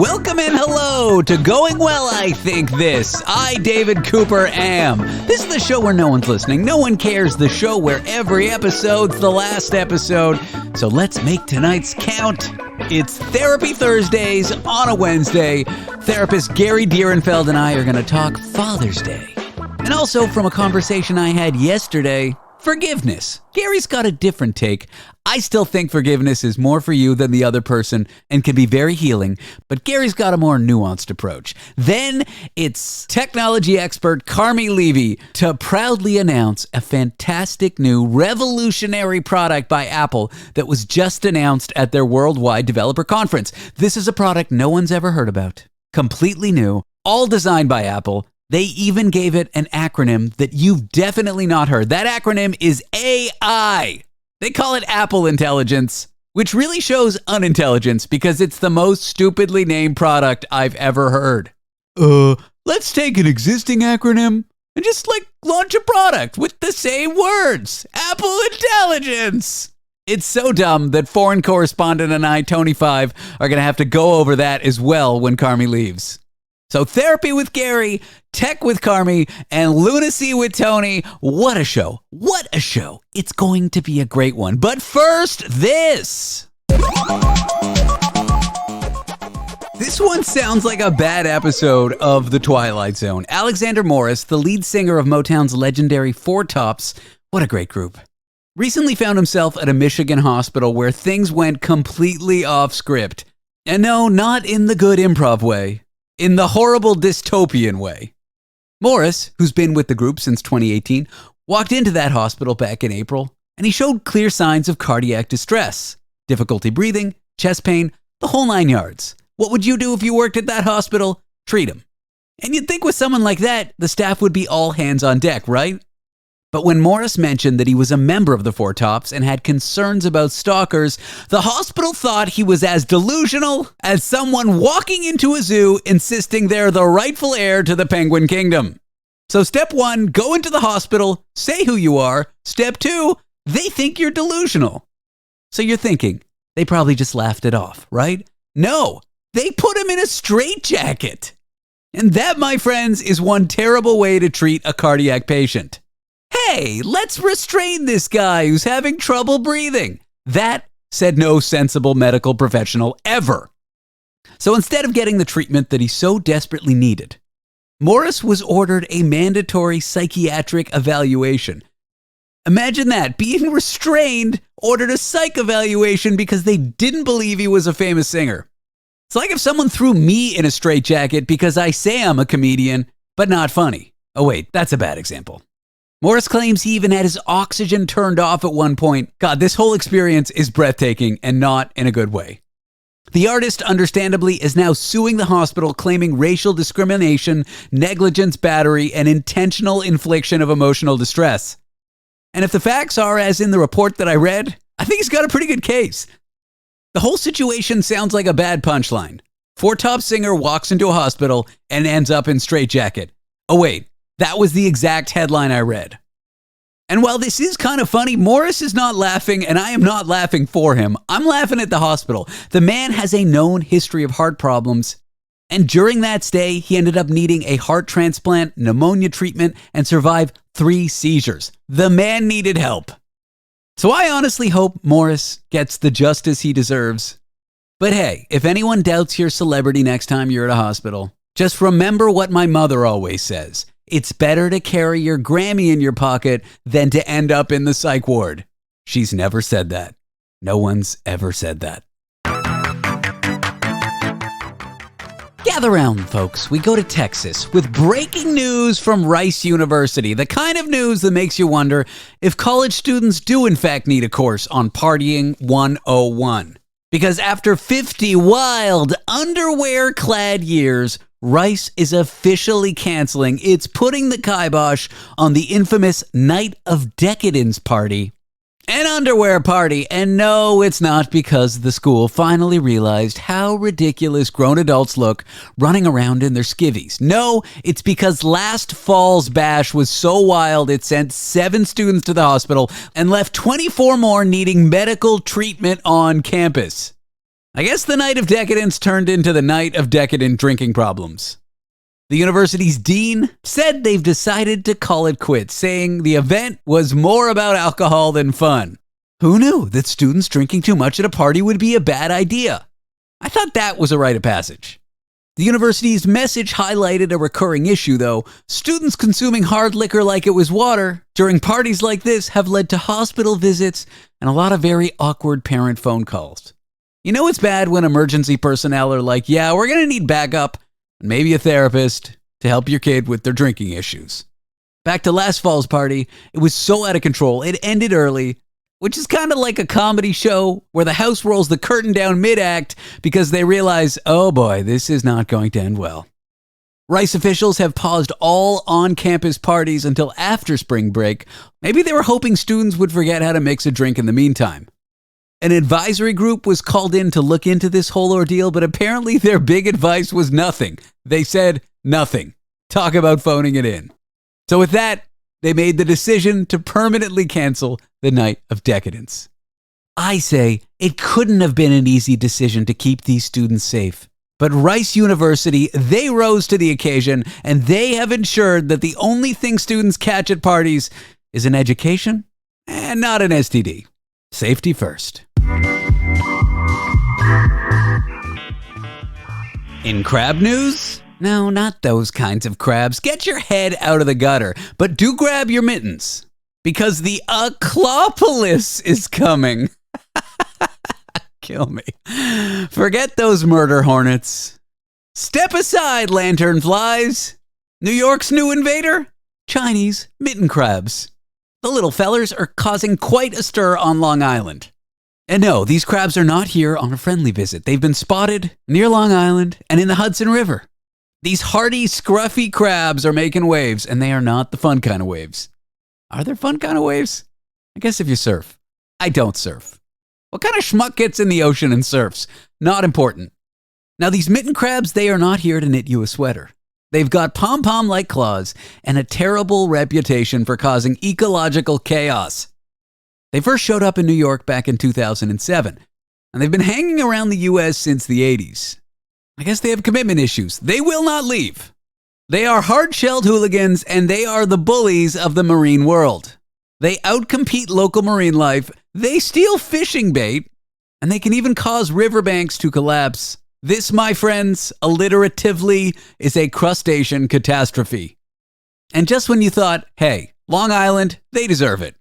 Welcome and hello to Going Well, I Think This. I, David Cooper, am. This is the show where no one's listening, no one cares, the show where every episode's the last episode. So let's make tonight's count. It's Therapy Thursdays on a Wednesday. Therapist Gary Direnfeld and I are going to talk Father's Day. And also from a conversation I had yesterday, forgiveness. Gary's got a different take. I still think forgiveness is more for you than the other person and can be very healing, but Gary's got a more nuanced approach. Then it's technology expert Carmi Levy to proudly announce a fantastic new revolutionary product by Apple that was just announced at their worldwide developer conference. This is a product no one's ever heard about. Completely new, all designed by Apple. They even gave it an acronym that you've definitely not heard. That acronym is AI. They call it Apple Intelligence, which really shows unintelligence because it's the most stupidly named product I've ever heard. Let's take an existing acronym and just launch a product with the same words. Apple Intelligence. It's so dumb that foreign correspondent and I, Tony 5, are going to have to go over that as well when Carmi leaves. So therapy with Gary, tech with Carmi, and lunacy with Tony. What a show. What a show. It's going to be a great one. But first, this. This one sounds like a bad episode of The Twilight Zone. Alexander Morris, the lead singer of Motown's legendary Four Tops, what a great group, recently found himself at a Michigan hospital where things went completely off script. And no, not in the good improv way. In the horrible dystopian way. Morris, who's been with the group since 2018, walked into that hospital back in April, and he showed clear signs of cardiac distress, difficulty breathing, chest pain, the whole 9 yards. What would you do if you worked at that hospital? Treat him. And you'd think with someone like that, the staff would be all hands on deck, right? But when Morris mentioned that he was a member of the Four Tops and had concerns about stalkers, the hospital thought he was as delusional as someone walking into a zoo insisting they're the rightful heir to the Penguin Kingdom. So step 1, go into the hospital, say who you are. Step 2, they think you're delusional. So you're thinking, they probably just laughed it off, right? No, they put him in a straitjacket. And that, my friends, is one terrible way to treat a cardiac patient. Hey, let's restrain this guy who's having trouble breathing. That said no sensible medical professional ever. So instead of getting the treatment that he so desperately needed, Morris was ordered a mandatory psychiatric evaluation. Imagine that, being restrained, ordered a psych evaluation because they didn't believe he was a famous singer. It's like if someone threw me in a straitjacket because I say I'm a comedian, but not funny. Oh wait, that's a bad example. Morris claims he even had his oxygen turned off at one point. God, this whole experience is breathtaking and not in a good way. The artist, understandably, is now suing the hospital, claiming racial discrimination, negligence, battery, and intentional infliction of emotional distress. And if the facts are as in the report that I read, I think he's got a pretty good case. The whole situation sounds like a bad punchline. Four Top singer walks into a hospital and ends up in straitjacket. Oh wait. That was the exact headline I read. And while this is kind of funny, Morris is not laughing, and I am not laughing for him. I'm laughing at the hospital. The man has a known history of heart problems, and during that stay, he ended up needing a heart transplant, pneumonia treatment, and survived 3 seizures. The man needed help. So I honestly hope Morris gets the justice he deserves. But hey, if anyone doubts your celebrity next time you're at a hospital, just remember what my mother always says. It's better to carry your Grammy in your pocket than to end up in the psych ward. She's never said that. No one's ever said that. Gather round, folks. We go to Texas with breaking news from Rice University. The kind of news that makes you wonder if college students do in fact need a course on Partying 101. Because after 50 wild, underwear-clad years, Rice is officially canceling. It's putting the kibosh on the infamous Night of Decadence party. An underwear party. And no, it's not because the school finally realized how ridiculous grown adults look running around in their skivvies. No, it's because last fall's bash was so wild it sent 7 students to the hospital and left 24 more needing medical treatment on campus. I guess the night of decadence turned into the night of decadent drinking problems. The university's dean said they've decided to call it quits, saying the event was more about alcohol than fun. Who knew that students drinking too much at a party would be a bad idea? I thought that was a rite of passage. The university's message highlighted a recurring issue, though. Students consuming hard liquor like it was water during parties like this have led to hospital visits and a lot of very awkward parent phone calls. You know it's bad when emergency personnel are like, yeah, we're going to need backup and maybe a therapist to help your kid with their drinking issues. Back to last fall's party, it was so out of control, it ended early, which is kind of like a comedy show where the house rolls the curtain down mid-act because they realize, oh boy, this is not going to end well. Rice officials have paused all on-campus parties until after spring break. Maybe they were hoping students would forget how to mix a drink in the meantime. An advisory group was called in to look into this whole ordeal, but apparently their big advice was nothing. They said nothing. Talk about phoning it in. So with that, they made the decision to permanently cancel the night of decadence. I say it couldn't have been an easy decision to keep these students safe. But Rice University, they rose to the occasion, and they have ensured that the only thing students catch at parties is an education and not an STD. Safety first. In crab news? No, not those kinds of crabs. Get your head out of the gutter, but do grab your mittens, because the Aclopolis is coming. Kill me. Forget those murder hornets. Step aside, lantern flies. New York's new invader? Chinese mitten crabs. The little fellers are causing quite a stir on Long Island. And no, these crabs are not here on a friendly visit. They've been spotted near Long Island and in the Hudson River. These hardy, scruffy crabs are making waves, and they are not the fun kind of waves. Are there fun kind of waves? I guess if you surf. I don't surf. What kind of schmuck gets in the ocean and surfs? Not important. Now, these mitten crabs, they are not here to knit you a sweater. They've got pom-pom-like claws and a terrible reputation for causing ecological chaos. They first showed up in New York back in 2007, and they've been hanging around the U.S. since the 80s. I guess they have commitment issues. They will not leave. They are hard-shelled hooligans, and they are the bullies of the marine world. They outcompete local marine life, they steal fishing bait, and they can even cause riverbanks to collapse. This, my friends, alliteratively, is a crustacean catastrophe. And just when you thought, hey, Long Island, they deserve it.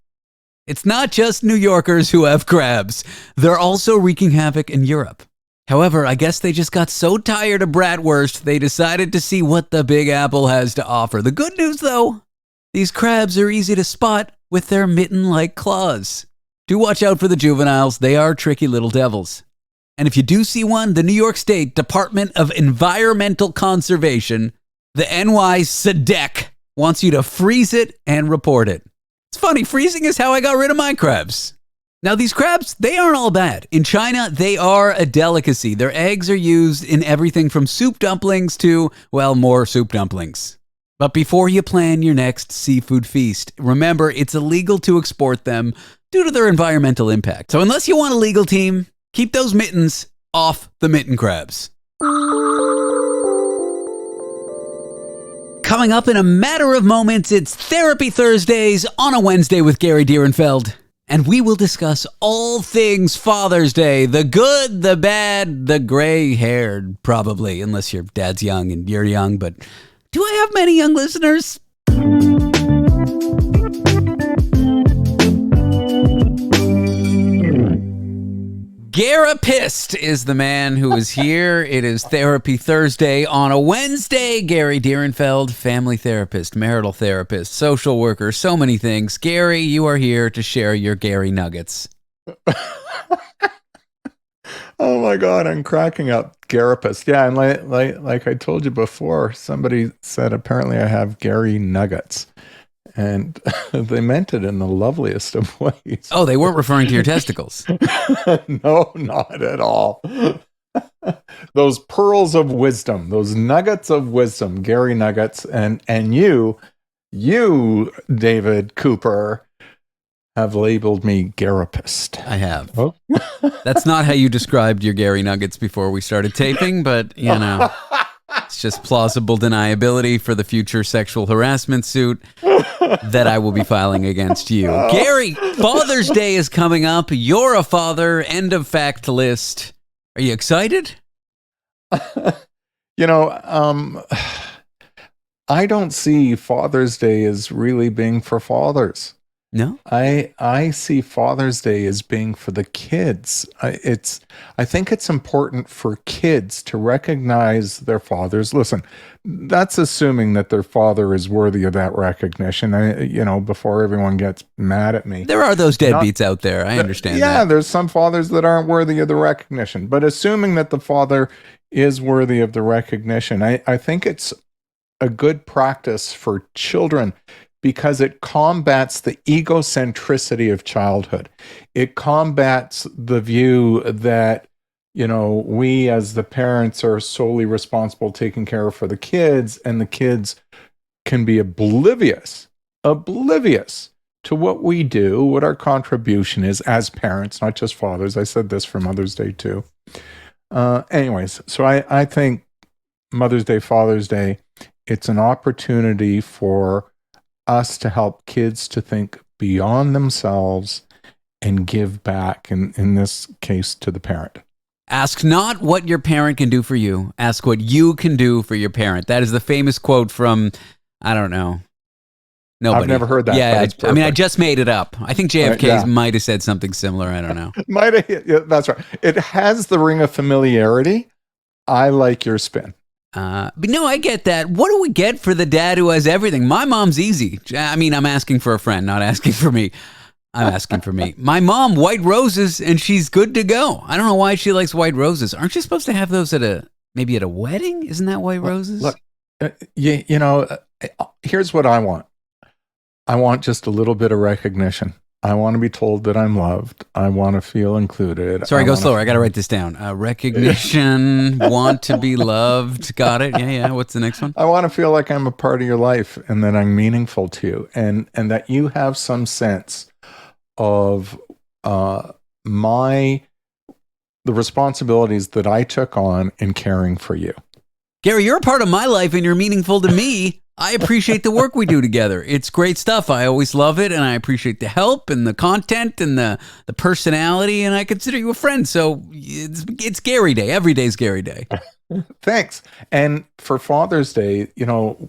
It's not just New Yorkers who have crabs. They're also wreaking havoc in Europe. However, I guess they just got so tired of bratwurst, they decided to see what the Big Apple has to offer. The good news, though, these crabs are easy to spot with their mitten-like claws. Do watch out for the juveniles. They are tricky little devils. And if you do see one, the New York State Department of Environmental Conservation, the NYSEDEC, wants you to freeze it and report it. It's funny, freezing is how I got rid of my crabs. Now, these crabs, they aren't all bad. In China, they are a delicacy. Their eggs are used in everything from soup dumplings to, well, more soup dumplings. But before you plan your next seafood feast, remember, it's illegal to export them due to their environmental impact. So unless you want a legal team, keep those mittens off the mitten crabs. Coming up in a matter of moments, it's Therapy Thursdays on a Wednesday with Gary Direnfeld. And we will discuss all things Father's Day, the good, the bad, the gray-haired, probably, unless your dad's young and you're young. But do I have many young listeners? Garapist is the man who is here. It is Therapy Thursday on a Wednesday. Gary Direnfeld, family therapist, marital therapist, social worker, so many things. Gary, you are here to share your Gary nuggets. Oh my God, I'm cracking up. Garapist. Yeah, and like I told you before, somebody said apparently I have Gary nuggets. And they meant it in the loveliest of ways. Oh, they weren't referring to your testicles. No, not at all. Those pearls of wisdom, those nuggets of wisdom, Gary nuggets, and you, David Cooper, have labeled me Garapist. I have. Oh. That's not how you described your Gary Nuggets before we started taping, but, you know, it's just plausible deniability for the future sexual harassment suit that I will be filing against you. Gary, Father's Day is coming up. You're a father. End of fact list. Are you excited? You know, I don't see Father's Day as really being for fathers. No? I see Father's Day as being for the kids. I think it's important for kids to recognize their fathers. Listen, that's assuming that their father is worthy of that recognition. Before everyone gets mad at me. There are those deadbeats out there. I understand that. Yeah, there's some fathers that aren't worthy of the recognition. But assuming that the father is worthy of the recognition, I think it's a good practice for children, because it combats the egocentricity of childhood. It combats the view that, we as the parents are solely responsible taking care for the kids, and the kids can be oblivious to what we do, what our contribution is as parents, not just fathers. I said this for Mother's Day too. Anyways, so I think Mother's Day, Father's Day, it's an opportunity for us to help kids to think beyond themselves and give back, in this case, to the parent. Ask not what your parent can do for you. Ask what you can do for your parent. That is the famous quote from, I don't know, nobody. I've never heard that. Yeah, I just made it up. I think JFK might have said something similar. I don't know. That's right. It has the ring of familiarity. I like your spin. But no, I get that. What do we get for the dad who has everything? My mom's easy. I mean, I'm asking for a friend, not asking for me. I'm asking for me. My mom, white roses, and she's good to go. I don't know why she likes white roses. Aren't you supposed to have those maybe at a wedding? Isn't that white roses? Look, here's what I want. I want just a little bit of recognition. I want to be told that I'm loved. I want to feel included. Sorry, go slower. I got to write this down. Recognition, want to be loved. Got it. Yeah. What's the next one? I want to feel like I'm a part of your life and that I'm meaningful to you, and that you have some sense of the responsibilities that I took on in caring for you. Gary, you're a part of my life and you're meaningful to me. I appreciate the work we do together. It's great stuff. I always love it, and I appreciate the help and the content and the personality, and I consider you a friend. So it's Gary Day. Every day's Gary Day. Thanks. And for Father's Day,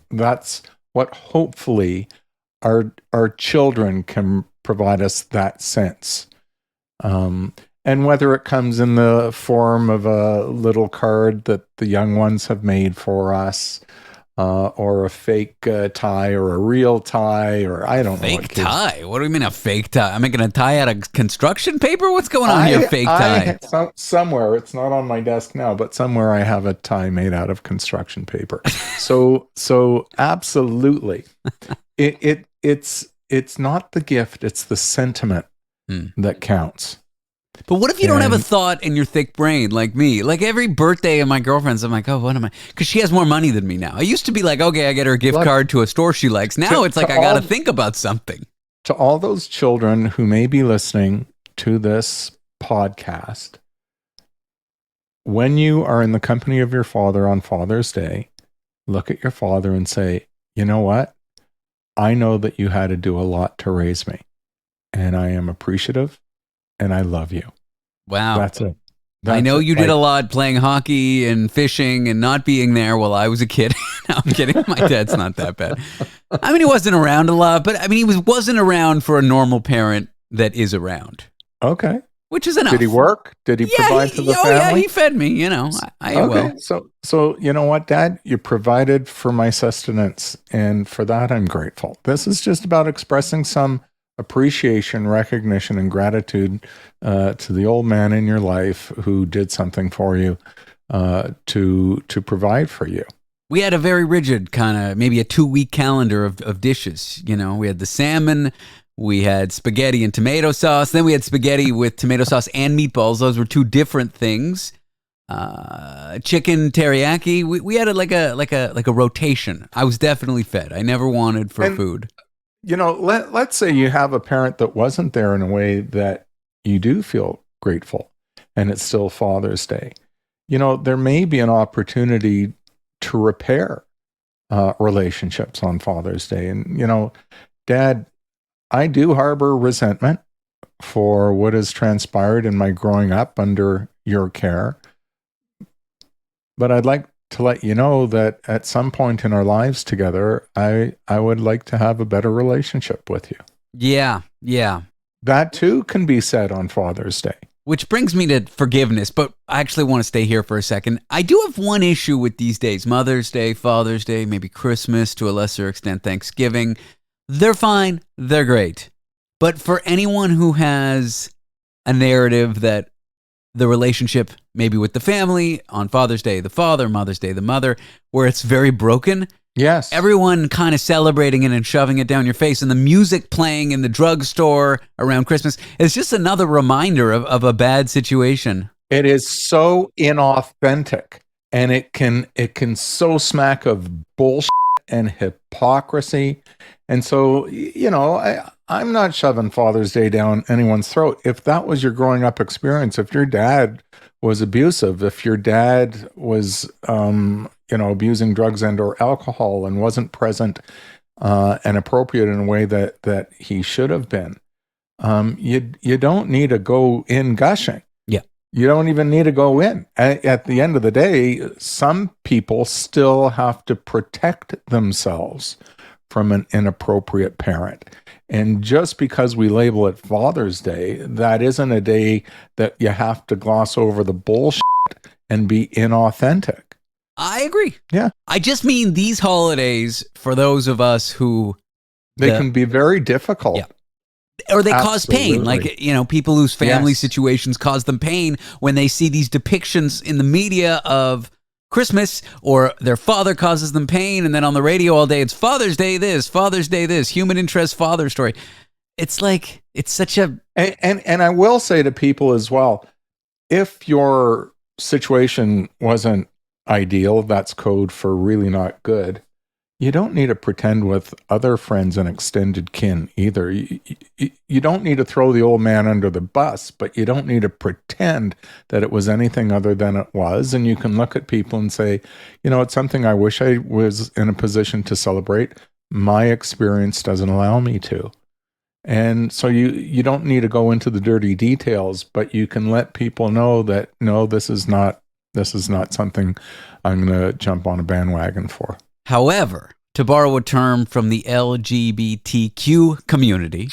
that's what hopefully our children can provide us that sense. And whether it comes in the form of a little card that the young ones have made for us, or a fake tie, or a real tie, or I don't know. Fake tie? What do you mean a fake tie? I'm making a tie out of construction paper? What's going on here, fake tie? Somewhere, it's not on my desk now, but somewhere I have a tie made out of construction paper. So absolutely. It's not the gift, it's the sentiment that counts. But what if you don't have a thought in your thick brain like me? Like every birthday of my girlfriend's, I'm like, oh, what am I? Because she has more money than me now. I used to be like, okay, I get her a gift card to a store she likes. Now it's like I got to think about something. To all those children who may be listening to this podcast, when you are in the company of your father on Father's Day, look at your father and say, you know what? I know that you had to do a lot to raise me, and I am appreciative. And I love you. Wow. That's it. I know you did a lot playing hockey and fishing and not being there while I was a kid. No, I'm kidding. My dad's not that bad. I mean, he wasn't around a lot, but I mean, he wasn't around for a normal parent that is around. Okay. Which is enough. Did he work? Did he provide to the family? Yeah, he fed me, I will. So you know what, Dad? You provided for my sustenance, and for that I'm grateful. This is just about expressing some appreciation, recognition, and gratitude to the old man in your life who did something for you, to provide for you. We had a very rigid kind of, maybe a 2-week calendar of dishes. We had the salmon, we had spaghetti and tomato sauce, then we had spaghetti with tomato sauce and meatballs. Those were 2 different things. Chicken teriyaki. We had like a rotation. I was definitely fed. I never wanted for food. let's say you have a parent that wasn't there in a way that you do feel grateful, and it's still Father's Day. There may be an opportunity to repair relationships on Father's Day. And, Dad, I do harbor resentment for what has transpired in my growing up under your care. But I'd like to let you know that at some point in our lives together, I would like to have a better relationship with you. Yeah, yeah. That too can be said on Father's Day. Which brings me to forgiveness, but I actually want to stay here for a second. I do have one issue with these days. Mother's Day, Father's Day, maybe Christmas, to a lesser extent Thanksgiving. They're fine. They're great. But for anyone who has a narrative that the relationship maybe with the family, on Father's Day, the father, Mother's Day, the mother, where it's very broken. Yes. Everyone kind of celebrating it and shoving it down your face, and the music playing in the drugstore around Christmas is just another reminder of a bad situation. It is so inauthentic, and it can so smack of bullshit and hypocrisy. And so, I'm not shoving Father's Day down anyone's throat. If that was your growing up experience, if your dad was abusive, if your dad was, abusing drugs and or alcohol and wasn't present and appropriate in a way that he should have been, you don't need to go in gushing. Yeah. You don't even need to go in. At the end of the day, some people still have to protect themselves from an inappropriate parent. And just because we label it Father's Day, that isn't a day that you have to gloss over the bullshit and be inauthentic. I agree. Yeah. I just mean these holidays, for those of us who... They can be very difficult. Yeah. Or they Absolutely. cause pain. Like, people whose family Yes. situations cause them pain when they see these depictions in the media of Christmas, or their father causes them pain, and then on the radio all day it's Father's Day this, Father's Day this, human interest father story. It's like, it's such a... And I will say to people as well, if your situation wasn't ideal, that's code for really not good. You don't need to pretend with other friends and extended kin either. You don't need to throw the old man under the bus, but you don't need to pretend that it was anything other than it was. And you can look at people and say, it's something I wish I was in a position to celebrate. My experience doesn't allow me to. And so you don't need to go into the dirty details, but you can let people know that, no, this is not something I'm going to jump on a bandwagon for. However, to borrow a term from the LGBTQ community,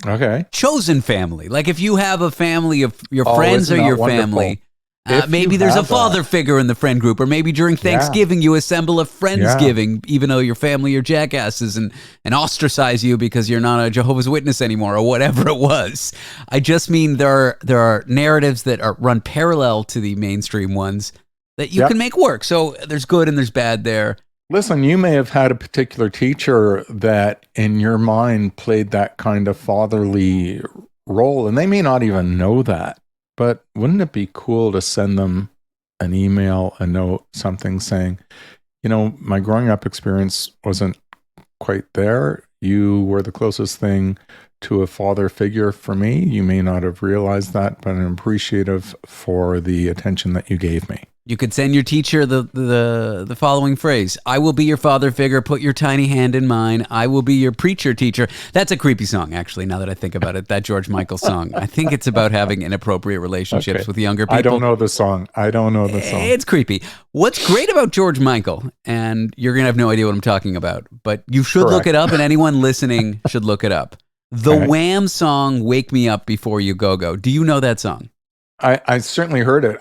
okay, chosen family. Like if you have a family of your Oh, friends or isn't that your wonderful? family, If maybe you there's a have father that. figure in the friend group, or maybe during Thanksgiving you assemble a Friendsgiving, even though your family are jackasses and ostracize you because you're not a Jehovah's Witness anymore, or whatever it was. I just mean there are narratives that run parallel to the mainstream ones that you Yep. can make work. So there's good and there's bad there. Listen, you may have had a particular teacher that in your mind played that kind of fatherly role, and they may not even know that. But wouldn't it be cool to send them an email, a note, something saying, my growing up experience wasn't quite there. You were the closest thing to a father figure for me. You may not have realized that, but I'm appreciative for the attention that you gave me. You could send your teacher the following phrase: I will be your father figure, put your tiny hand in mine. I will be your preacher teacher. That's a creepy song, actually, now that I think about it, that George Michael song. I think it's about having inappropriate relationships with younger people. I don't know the song. It's creepy. What's great about George Michael, and you're going to have no idea what I'm talking about, but you should look it up, and anyone listening should look it up. The Wham song, Wake Me Up Before You Go Go. Do you know that song? I certainly heard it.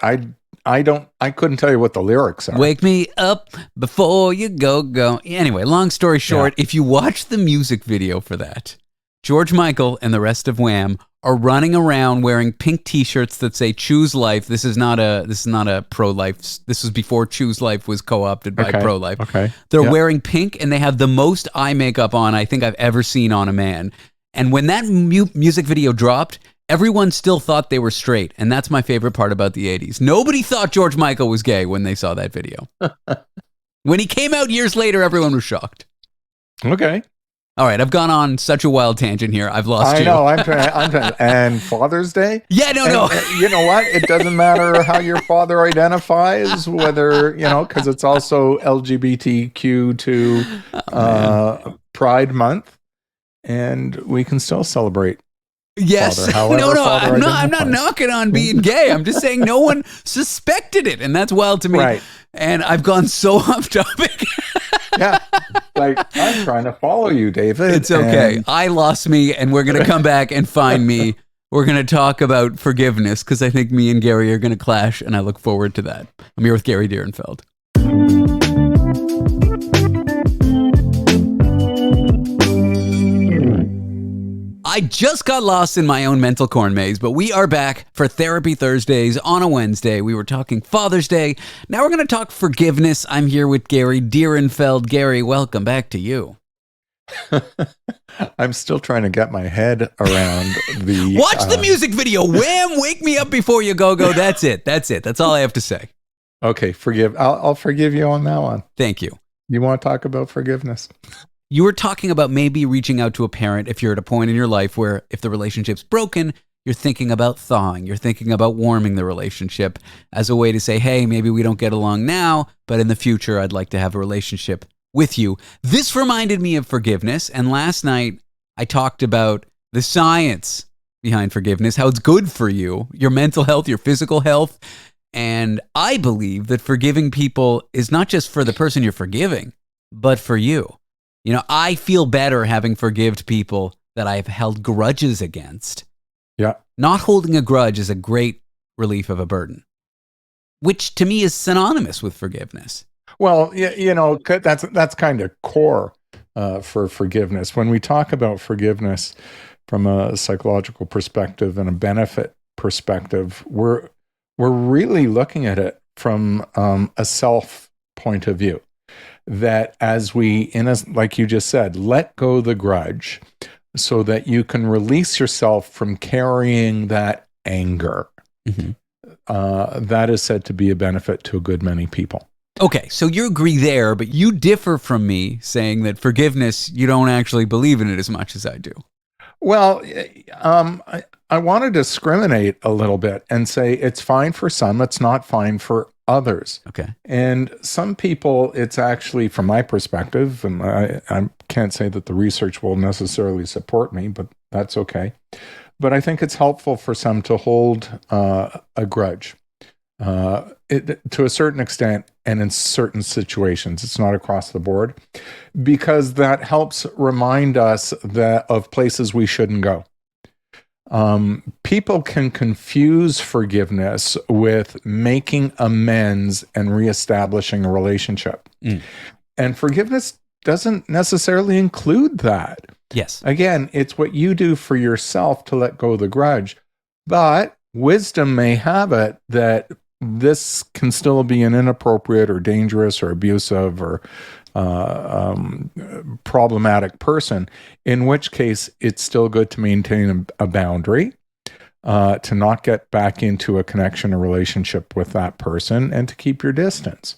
I couldn't tell you what the lyrics are. Wake me up before you go. Anyway, long story short, if you watch the music video for that, George Michael and the rest of Wham are running around wearing pink t-shirts that say choose life. This is not a pro-life. This was before choose life was co-opted by pro-life. Okay. They're wearing pink, and they have the most eye makeup on I think I've ever seen on a man. And when that music video dropped, everyone still thought they were straight, and that's my favorite part about the 80s. Nobody thought George Michael was gay when they saw that video. When he came out years later, everyone was shocked. Okay. All right, I've gone on such a wild tangent here. I've lost you. I know. I'm trying. And Father's Day? Yeah, no. You know what? It doesn't matter how your father identifies, whether, because it's also LGBTQ to Pride Month, and we can still celebrate. Yes. Father, No, I'm not knocking on being gay. I'm just saying no one suspected it, and that's wild to me. Right. And I've gone so off topic. Yeah. Like, I'm trying to follow you, David. It's okay. I lost me, and we're going to come back and find me. We're going to talk about forgiveness, because I think me and Gary are going to clash, and I look forward to that. I'm here with Gary Direnfeld. I just got lost in my own mental corn maze, but we are back for Therapy Thursdays on a Wednesday. We were talking Father's Day. Now we're going to talk forgiveness. I'm here with Gary Direnfeld. Gary, welcome back to you. I'm still trying to get my head around the... Watch the music video. Wham! Wake me up before you go. That's it. That's all I have to say. Okay, I'll forgive you on that one. Thank you. You want to talk about forgiveness? You were talking about maybe reaching out to a parent if you're at a point in your life where if the relationship's broken, you're thinking about thawing. You're thinking about warming the relationship as a way to say, hey, maybe we don't get along now, but in the future, I'd like to have a relationship with you. This reminded me of forgiveness. And last night, I talked about the science behind forgiveness, how it's good for you, your mental health, your physical health. And I believe that forgiving people is not just for the person you're forgiving, but for you. I feel better having forgived people that I've held grudges against. Yeah. Not holding a grudge is a great relief of a burden, which to me is synonymous with forgiveness. Well, that's kind of core for forgiveness. When we talk about forgiveness from a psychological perspective and a benefit perspective, we're really looking at it from a self point of view. That as we, like you just said, let go the grudge so that you can release yourself from carrying that anger. Mm-hmm. That is said to be a benefit to a good many people. Okay, so you agree there, but you differ from me saying that forgiveness, you don't actually believe in it as much as I do. Well, I want to discriminate a little bit and say it's fine for some, it's not fine for others. Okay. And some people, it's actually, from my perspective, and I can't say that the research will necessarily support me, but that's okay. But I think it's helpful for some to hold a grudge to a certain extent and in certain situations. It's not across the board, because that helps remind us of places we shouldn't go. People can confuse forgiveness with making amends and reestablishing a relationship. And forgiveness doesn't necessarily include that. Yes. Again, it's what you do for yourself to let go of the grudge. But wisdom may have it that this can still be an inappropriate or dangerous or abusive or problematic person, in which case it's still good to maintain a boundary, to not get back into a connection, a relationship with that person, and to keep your distance.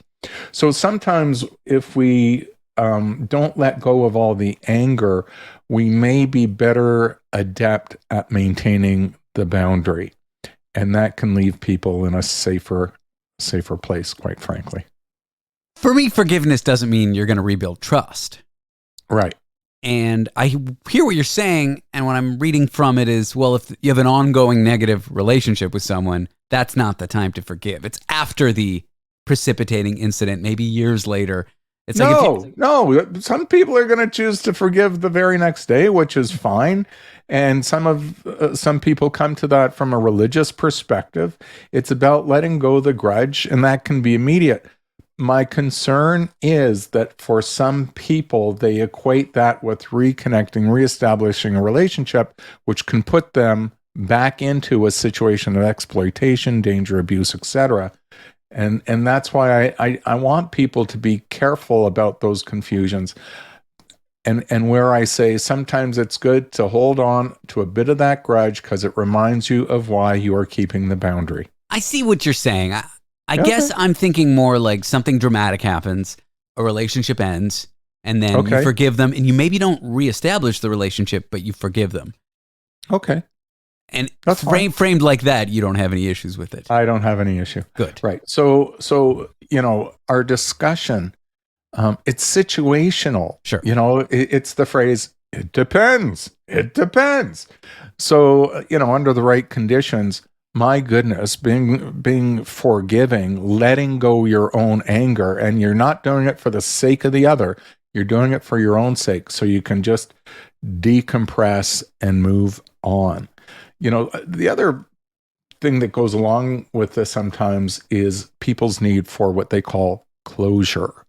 So sometimes if we don't let go of all the anger, we may be better adept at maintaining the boundary. And that can leave people in a safer place, quite frankly. For me, forgiveness doesn't mean you're going to rebuild trust. Right. And I hear what you're saying, and what I'm reading from it is, well, if you have an ongoing negative relationship with someone, that's not the time to forgive. It's after the precipitating incident, maybe years later. It's No. Some people are going to choose to forgive the very next day, which is fine. And some people come to that from a religious perspective. It's about letting go of the grudge, and that can be immediate. My concern is that for some people, they equate that with reconnecting, reestablishing a relationship, which can put them back into a situation of exploitation, danger, abuse, etc. And that's why I want people to be careful about those confusions. And where I say sometimes it's good to hold on to a bit of that grudge because it reminds you of why you are keeping the boundary. I see what you're saying. I guess I'm thinking more like something dramatic happens, a relationship ends, And then you Okay. forgive them, and you maybe don't reestablish the relationship, but you forgive them. Okay. And That's fine. framed like that, you don't have any issues with it. I don't have any issue. Good. Right. So our discussion, it's situational. Sure. It's the phrase, it depends. It depends. So, under the right conditions, my goodness, being forgiving, letting go your own anger, and you're not doing it for the sake of the other. You're doing it for your own sake, so you can just decompress and move on. The other thing that goes along with this sometimes is people's need for what they call closure.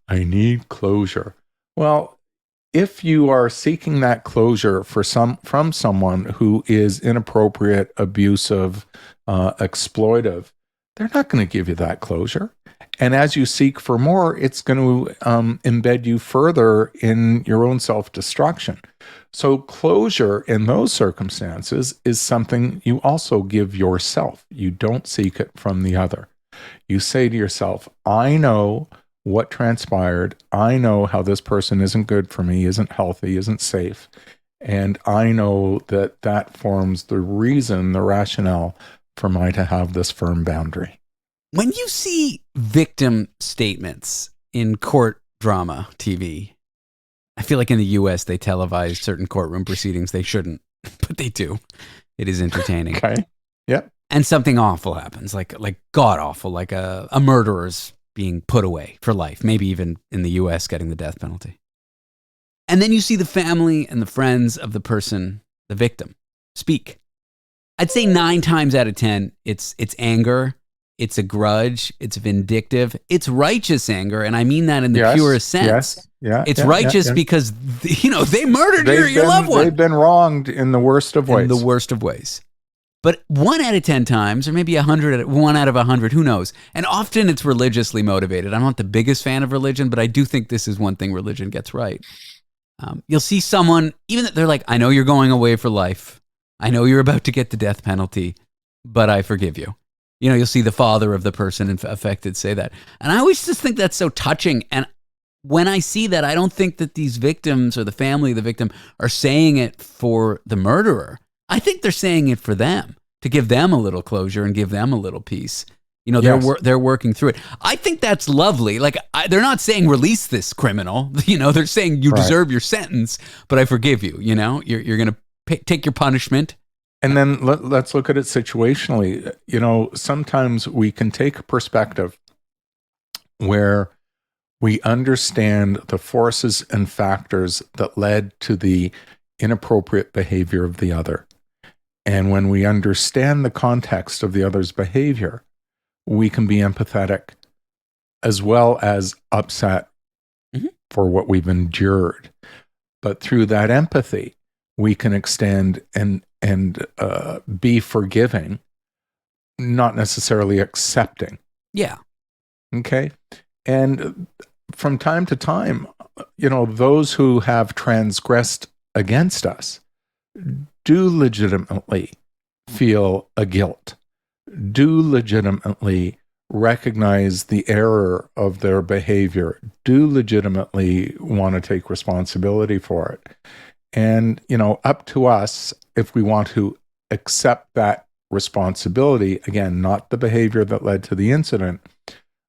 I need closure. Well, if you are seeking that closure from someone who is inappropriate, abusive, exploitive, they're not going to give you that closure. And as you seek for more, it's going to embed you further in your own self-destruction. So closure in those circumstances is something you also give yourself. You don't seek it from the other. You say to yourself, I know what transpired. I know how this person isn't good for me, isn't healthy, isn't safe. And I know that forms the reason, the rationale for me to have this firm boundary. When you see victim statements in court drama TV, I feel like in the U.S. they televise certain courtroom proceedings. They shouldn't, but they do. It is entertaining. Okay. Yep. And something awful happens, like god awful, like a murderer's being put away for life, maybe even in the U.S. getting the death penalty. And then you see the family and the friends of the person, the victim, speak. I'd say 9 times out of 10, it's anger, it's a grudge, it's vindictive, it's righteous anger, and I mean that in the purest sense. Yes, yeah. It's righteous because, they murdered your loved one. They've been wronged in the worst of ways. In the worst of ways. But 1 out of 10 times, or maybe 1 out of 100, who knows? And often it's religiously motivated. I'm not the biggest fan of religion, but I do think this is one thing religion gets right. You'll see someone, even that they're like, I know you're going away for life. I know you're about to get the death penalty, but I forgive you. You'll see the father of the person affected say that. And I always just think that's so touching. And when I see that, I don't think that these victims or the family of the victim are saying it for the murderer. I think they're saying it for them, to give them a little closure and give them a little peace. They're working through it. I think that's lovely. Like, they're not saying release this criminal. They're saying you deserve your sentence, but I forgive you. You're going to take your punishment. And then let's look at it situationally. Sometimes we can take a perspective where we understand the forces and factors that led to the inappropriate behavior of the other. And when we understand the context of the other's behavior, we can be empathetic as well as upset for what we've endured. But through that empathy, we can extend and be forgiving, not necessarily accepting. Yeah. Okay. And from time to time, those who have transgressed against us do legitimately feel a guilt, do legitimately recognize the error of their behavior, do legitimately want to take responsibility for it. And, up to us if we want to accept that responsibility, again, not the behavior that led to the incident,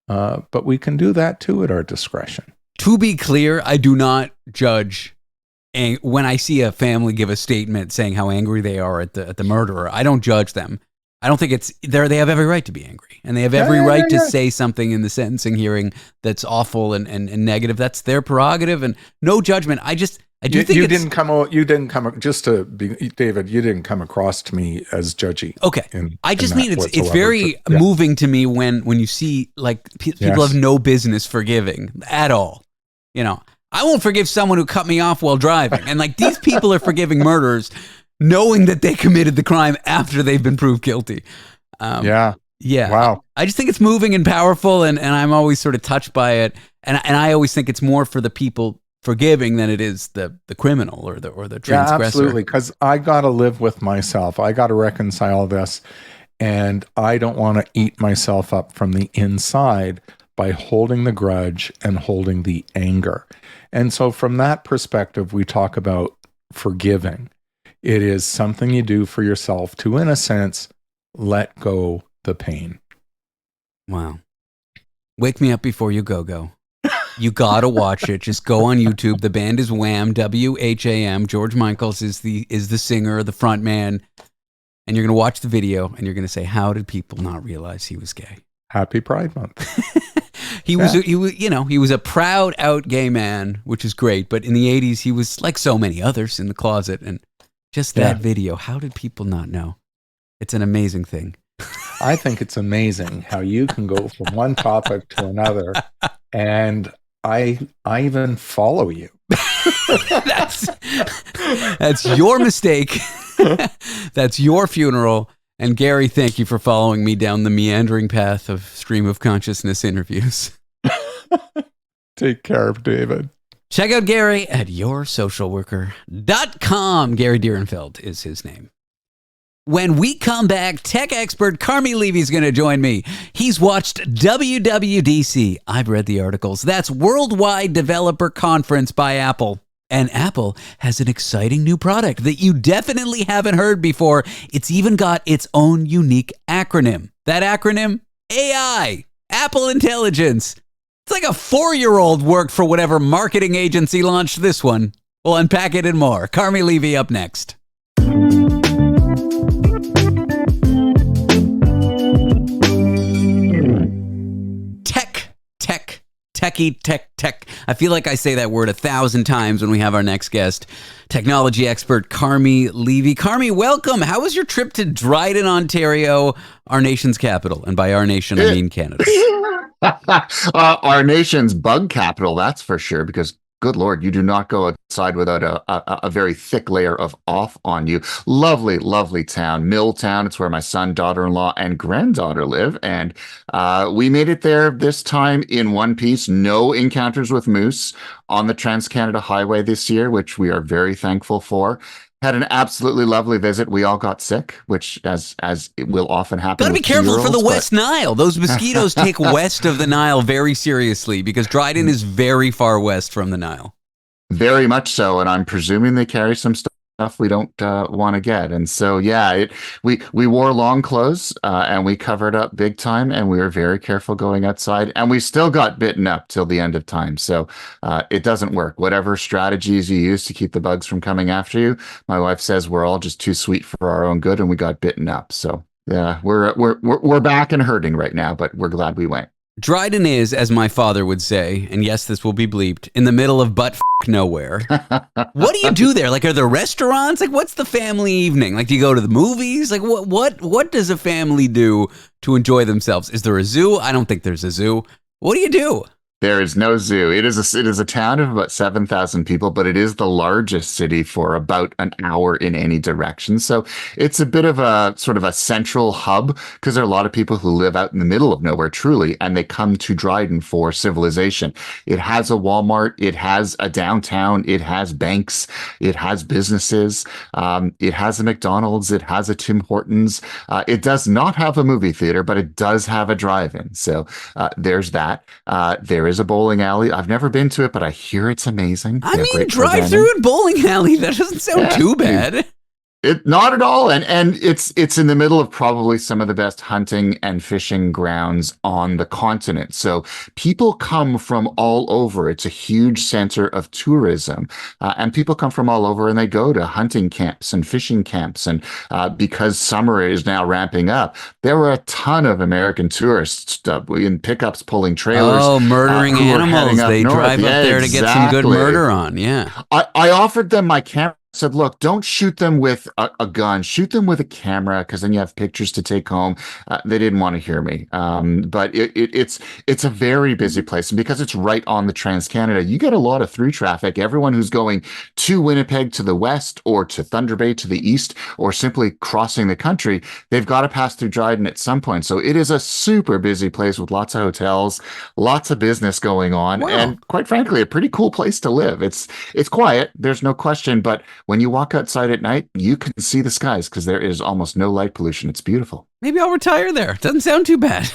but we can do that too at our discretion. To be clear, I do not judge. And when I see a family give a statement saying how angry they are at the murderer, I don't judge them. I don't think it's there. They have every right to be angry, and they have every right to say something in the sentencing hearing that's awful and negative. That's their prerogative, and no judgment. I do think you didn't come just to be David. You didn't come across to me as judgy. Okay, I just mean it's very moving to me when you see like people have no business forgiving at all. I won't forgive someone who cut me off while driving, and like these people are forgiving murderers, knowing that they committed the crime after they've been proved guilty. Yeah. Wow. I just think it's moving and powerful, and I'm always sort of touched by it, and I always think it's more for the people forgiving than it is the criminal or the transgressor. Yeah, absolutely. Because I got to live with myself. I got to reconcile this, and I don't want to eat myself up from the inside by holding the grudge and holding the anger. And so from that perspective, we talk about forgiving. It is something you do for yourself to, in a sense, let go the pain. Wow. Wake me up before you go. You gotta watch it. Just go on YouTube. The band is Wham, WHAM. George Michaels is the singer, the front man. And you're gonna watch the video and you're gonna say, how did people not realize he was gay? Happy Pride Month. He was a proud out gay man, which is great. But in the 80s, he was like so many others in the closet. And just that video, how did people not know? It's an amazing thing. I think it's amazing how you can go from one topic to another, and I even follow you. That's your mistake. That's your funeral. And Gary, thank you for following me down the meandering path of stream of consciousness interviews. Take care, David. Check out Gary at yoursocialworker.com. Gary Direnfeld is his name. When we come back, tech expert Carmi Levy is going to join me. He's watched WWDC. I've read the articles. That's Worldwide Developer Conference by Apple. And Apple has an exciting new product that you definitely haven't heard before. It's even got its own unique acronym. That acronym? AI. Apple Intelligence. It's like a 4-year-old worked for whatever marketing agency launched this one. We'll unpack it and more. Carmi Levy up next. Tech. I feel like I say that word 1,000 times when we have our next guest, technology expert Carmi Levy. Carmi, welcome. How was your trip to Dryden, Ontario, our nation's capital? And by our nation, I mean Canada. Our nation's bug capital, that's for sure, because good Lord, you do not go outside without a very thick layer of off on you. Lovely, lovely town, Milltown. It's where my son, daughter-in-law, and granddaughter live. And we made it there this time in one piece. No encounters with moose on the Trans-Canada Highway this year, which we are very thankful for. Had an absolutely lovely visit. We all got sick, which as it will often happen. Gotta be careful for the West Nile. Those mosquitoes take west of the Nile very seriously because Dryden is very far west from the Nile. Very much so, and I'm presuming they carry some stuff we don't want to get. And so, yeah, we wore long clothes and we covered up big time, and we were very careful going outside, and we still got bitten up till the end of time. So it doesn't work. Whatever strategies you use to keep the bugs from coming after you, my wife says we're all just too sweet for our own good, and we got bitten up. So yeah, we're back and hurting right now, but we're glad we went. Dryden is, as my father would say, and yes, this will be bleeped, in the middle of nowhere. What do you do there? Like, are there restaurants? Like, what's the family evening? Like, do you go to the movies? Like, what does a family do to enjoy themselves? Is there a zoo? I don't think there's a zoo. What do you do? There is no zoo. It is a town of about 7,000 people, but it is the largest city for about an hour in any direction. So it's a bit of a sort of a central hub because there are a lot of people who live out in the middle of nowhere, truly, and they come to Dryden for civilization. It has a Walmart. It has a downtown. It has banks. It has businesses. It has a McDonald's. It has a Tim Hortons. It does not have a movie theater, but it does have a drive-in. So there's that. There is a bowling alley. I've never been to it, but I hear it's amazing. I mean, drive through a bowling alley. That doesn't sound too bad. Not at all. And it's in the middle of probably some of the best hunting and fishing grounds on the continent. So people come from all over. It's a huge center of tourism. And people come from all over and they go to hunting camps and fishing camps. And because summer is now ramping up, there were a ton of American tourists in pickups pulling trailers. Oh, murdering animals. They drive up there to get some good murder on. Yeah. I offered them my camera. Said, look, don't shoot them with a gun. Shoot them with a camera, because then you have pictures to take home. They didn't want to hear me. But it's a very busy place. And because it's right on the Trans-Canada, you get a lot of through traffic. Everyone who's going to Winnipeg to the west or to Thunder Bay to the east or simply crossing the country, they've got to pass through Dryden at some point. So it is a super busy place with lots of hotels, lots of business going on. Wow. And quite frankly, a pretty cool place to live. It's quiet. There's no question. But when you walk outside at night, you can see the skies because there is almost no light pollution. It's beautiful. Maybe I'll retire there. Doesn't sound too bad.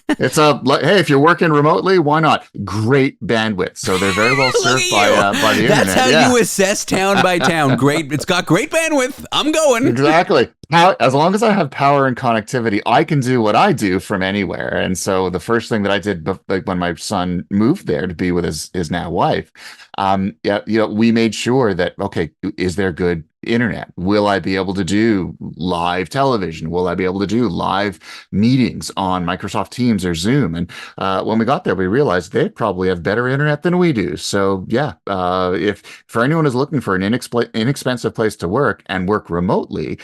It's hey, if you're working remotely, why not? Great bandwidth, so they're very well served by the internet. That's how you assess town by town. Great, it's got great bandwidth. I'm going. Exactly. As long as I have power and connectivity, I can do what I do from anywhere. And so the first thing that I did, like when my son moved there to be with his now wife, we made sure that, okay, is there good internet? Will I be able to do live television? Will I be able to do live meetings on Microsoft Teams or Zoom? And when we got there, we realized they probably have better internet than we do. So yeah, if for anyone who's looking for an inexpensive place to work and work remotely,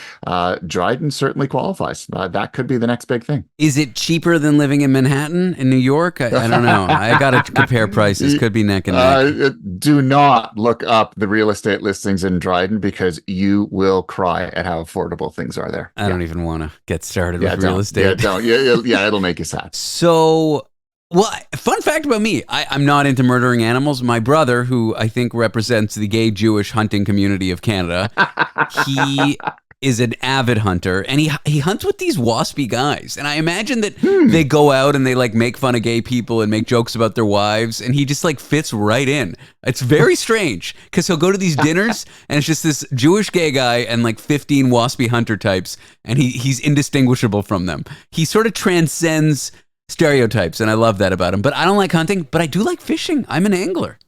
Dryden certainly qualifies. That could be the next big thing. Is it cheaper than living in Manhattan, in New York? I don't know. I got to compare prices. Could be neck and neck. Do not look up the real estate listings in Dryden because you will cry at how affordable things are there. I don't even want to get started with real estate. Yeah, don't. Yeah, it'll make you sad. So, well, fun fact about me, I'm not into murdering animals. My brother, who I think represents the gay Jewish hunting community of Canada, he is an avid hunter, and he hunts with these waspy guys. And I imagine that they go out and they like make fun of gay people and make jokes about their wives, and he just like fits right in. It's very strange because he'll go to these dinners and it's just this Jewish gay guy and like 15 waspy hunter types, and he's indistinguishable from them. He sort of transcends stereotypes, and I love that about him. But I don't like hunting, but I do like fishing. I'm an angler.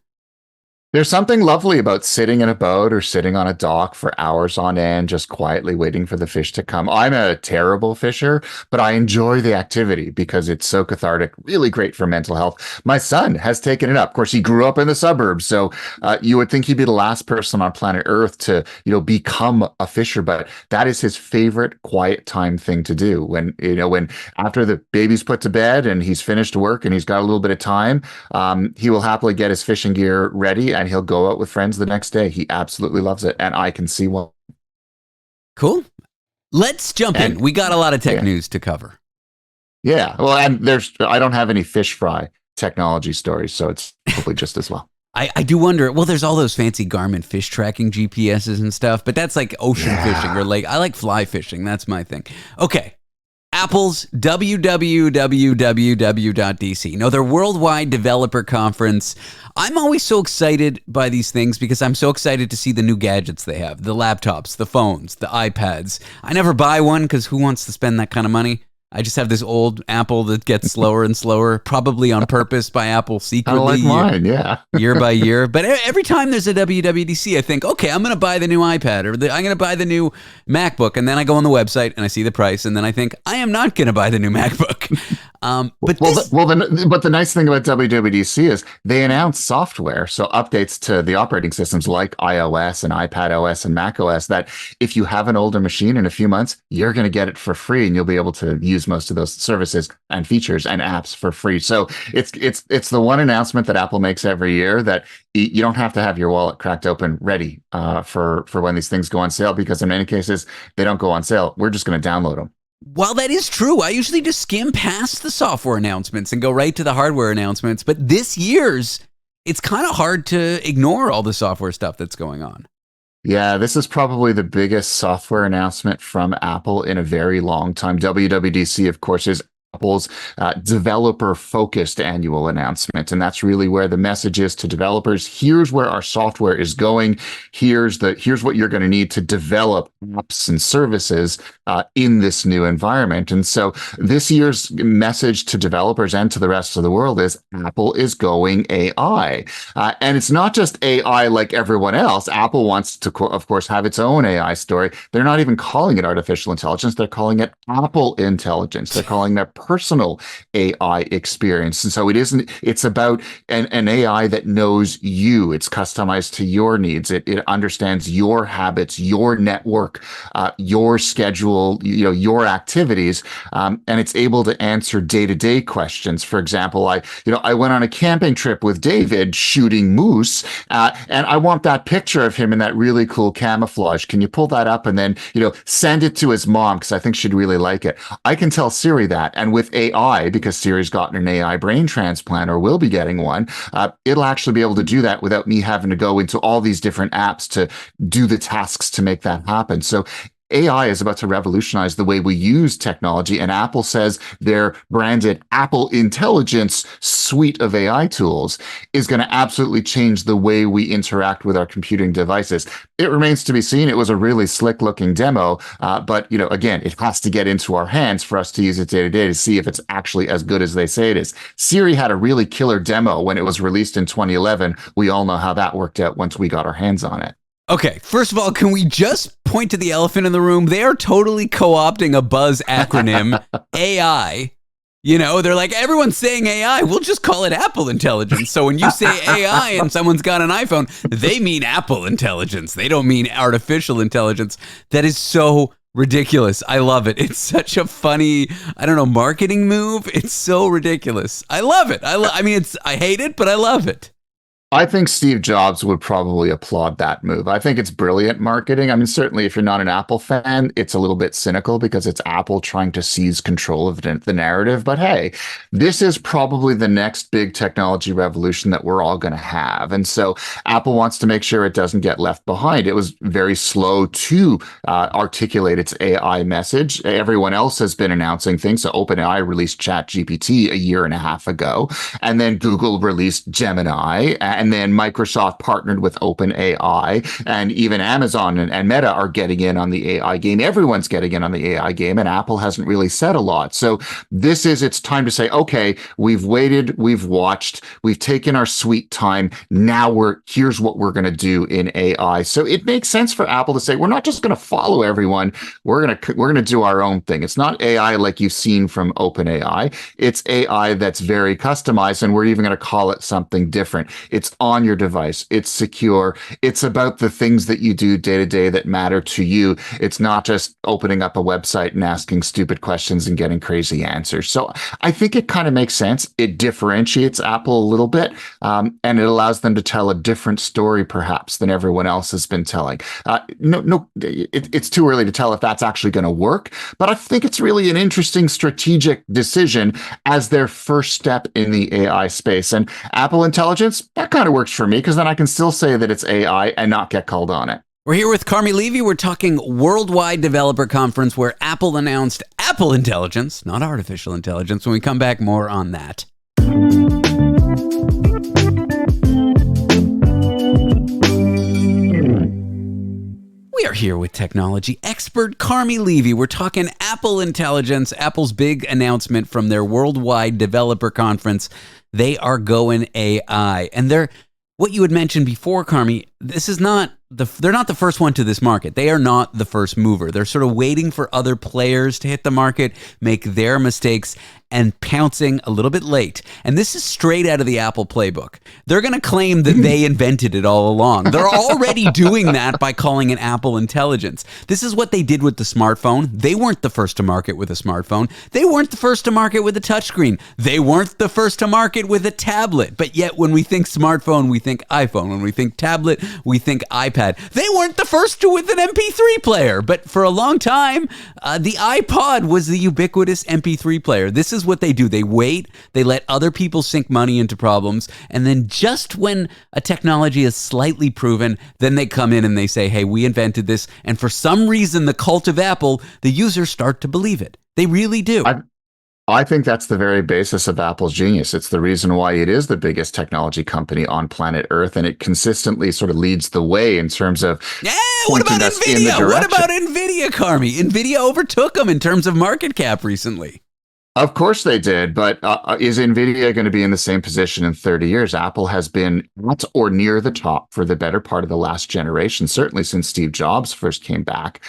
There's something lovely about sitting in a boat or sitting on a dock for hours on end, just quietly waiting for the fish to come. I'm a terrible fisher, but I enjoy the activity because it's so cathartic, really great for mental health. My son has taken it up. Of course, he grew up in the suburbs, so you would think he'd be the last person on planet Earth to, become a fisher, but that is his favorite quiet time thing to do. When after the baby's put to bed and he's finished work and he's got a little bit of time, he will happily get his fishing gear ready and he'll go out with friends the next day. He absolutely loves it, and I can see why. Cool. Let's jump in. We got a lot of tech news to cover. Yeah. Well, and I don't have any fish fry technology stories, so it's probably just as well. I do wonder, well, there's all those fancy Garmin fish tracking GPSs and stuff, but that's like ocean fishing, or like, I like fly fishing. That's my thing. Okay. Apple's www.dc. No, their worldwide developer conference. I'm always so excited by these things because I'm so excited to see the new gadgets they have, the laptops, the phones, the iPads. I never buy one because who wants to spend that kind of money? I just have this old Apple that gets slower and slower, probably on purpose by Apple secretly. I like mine, year by year. But every time there's a WWDC, I think, okay, I'm going to buy the new iPad or I'm going to buy the new MacBook. And then I go on the website and I see the price. And then I think, I am not going to buy the new MacBook. But the nice thing about WWDC is they announce software, so updates to the operating systems like iOS and iPadOS and macOS, that if you have an older machine in a few months, you're going to get it for free and you'll be able to use most of those services and features and apps for free. So it's the one announcement that Apple makes every year that you don't have to have your wallet cracked open ready for when these things go on sale, because in many cases they don't go on sale. We're just going to download them. While that is true, I usually just skim past the software announcements and go right to the hardware announcements. But this year's, it's kind of hard to ignore all the software stuff that's going on. Yeah, this is probably the biggest software announcement from Apple in a very long time. WWDC, of course, is Apple's developer-focused annual announcement, and that's really where the message is to developers. Here's where our software is going. Here's what you're going to need to develop apps and services in this new environment. And so this year's message to developers and to the rest of the world is Apple is going AI. And it's not just AI like everyone else. Apple wants to, of course, have its own AI story. They're not even calling it artificial intelligence. They're calling it Apple Intelligence. They're calling their personal AI experience. And so it's about an AI that knows you. It's customized to your needs. It understands your habits, your network, your schedule, your activities, and it's able to answer day-to-day questions. For example, I went on a camping trip with David shooting moose, and I want that picture of him in that really cool camouflage. Can you pull that up and then, send it to his mom, because I think she'd really like it. I can tell Siri that, and with AI, because Siri's gotten an AI brain transplant or will be getting one, it'll actually be able to do that without me having to go into all these different apps to do the tasks to make that happen. So AI is about to revolutionize the way we use technology, and Apple says their branded Apple Intelligence suite of AI tools is going to absolutely change the way we interact with our computing devices. It remains to be seen. It was a really slick looking demo, but again, it has to get into our hands for us to use it day to day to see if it's actually as good as they say it is. Siri had a really killer demo when it was released in 2011. We all know how that worked out once we got our hands on it. Okay, first of all, can we just point to the elephant in the room? They are totally co-opting a buzz acronym, AI. They're like, everyone's saying AI, we'll just call it Apple Intelligence. So when you say AI and someone's got an iPhone, they mean Apple Intelligence. They don't mean artificial intelligence. That is so ridiculous. I love it. It's such a funny, marketing move. It's so ridiculous. I love it. I hate it, but I love it. I think Steve Jobs would probably applaud that move. I think it's brilliant marketing. I mean, certainly if you're not an Apple fan, it's a little bit cynical because it's Apple trying to seize control of the narrative. But hey, this is probably the next big technology revolution that we're all going to have. And so Apple wants to make sure it doesn't get left behind. It was very slow to articulate its AI message. Everyone else has been announcing things. So OpenAI released ChatGPT a year and a half ago, and then Google released Gemini. And then Microsoft partnered with OpenAI, and even Amazon and Meta are getting in on the AI game. Everyone's getting in on the AI game, and Apple hasn't really said a lot. So it's time to say, okay, we've waited, we've watched, we've taken our sweet time. Now here's what we're going to do in AI. So it makes sense for Apple to say, we're not just going to follow everyone. We're going to do our own thing. It's not AI like you've seen from OpenAI. It's AI that's very customized, and we're even going to call it something different. It's on your device. It's secure. It's about the things that you do day to day that matter to you. It's not just opening up a website and asking stupid questions and getting crazy answers. So I think it kind of makes sense. It differentiates Apple a little bit, and it allows them to tell a different story, perhaps, than everyone else has been telling. It's too early to tell if that's actually going to work, but I think it's really an interesting strategic decision as their first step in the AI space. And Apple Intelligence, that kind of works for me because then I can still say that it's AI and not get called on it. We're here with Carmi Levy. We're talking Worldwide Developer Conference where Apple announced Apple Intelligence, not artificial intelligence. When we come back, more on that. We are here with technology expert Carmi Levy. We're talking Apple Intelligence, Apple's big announcement from their Worldwide Developer Conference. They are going AI. And what you had mentioned before, Carmi, they're not the first one to this market. They are not the first mover. They're sort of waiting for other players to hit the market, make their mistakes, and pouncing a little bit late. And this is straight out of the Apple playbook. They're going to claim that they invented it all along. They're already doing that by calling it Apple Intelligence. This is what they did with the smartphone. They weren't the first to market with a smartphone. They weren't the first to market with a touchscreen. They weren't the first to market with a tablet. But yet when we think smartphone, we think iPhone. When we think tablet, we think iPad. They weren't the first to with an MP3 player. But for a long time, the iPod was the ubiquitous MP3 player. This is what they do. They wait, they let other people sink money into problems, and then just when a technology is slightly proven, then they come in and they say, hey, we invented this, and for some reason, the cult of Apple, the users start to believe it. They really do. I think that's the very basis of Apple's genius. It's the reason why it is the biggest technology company on planet Earth, and it consistently sort of leads the way in terms of what about pointing us in the NVIDIA? direction. What about NVIDIA, Carmi? NVIDIA overtook them in terms of market cap recently. Of course they did, but is NVIDIA going to be in the same position in 30 years? Apple has been at or near the top for the better part of the last generation, certainly since Steve Jobs first came back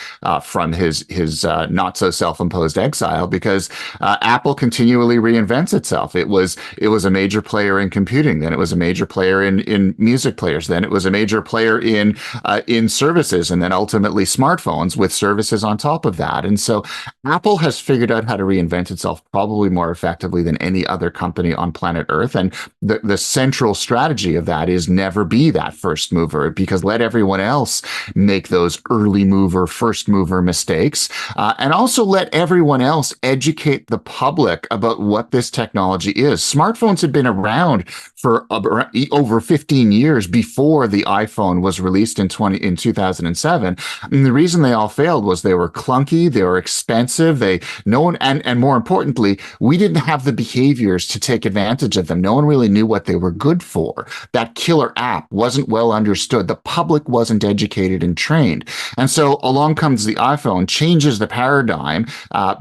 from his not so self-imposed exile, because Apple continually reinvents itself. It was a major player in computing, then it was a major player in music players, then it was a major player in services, and then ultimately smartphones with services on top of that. And so Apple has figured out how to reinvent itself probably more effectively than any other company on planet Earth. And the central strategy of that is never be that first mover, because let everyone else make those early mover, first mover mistakes. And also let everyone else educate the public about what this technology is. Smartphones had been around for over 15 years before the iPhone was released in 2007. And the reason they all failed was they were clunky, they were expensive, and more importantly, we didn't have the behaviors to take advantage of them. No one really knew what they were good for. That killer app wasn't well understood. The public wasn't educated and trained. And so along comes the iPhone, changes the paradigm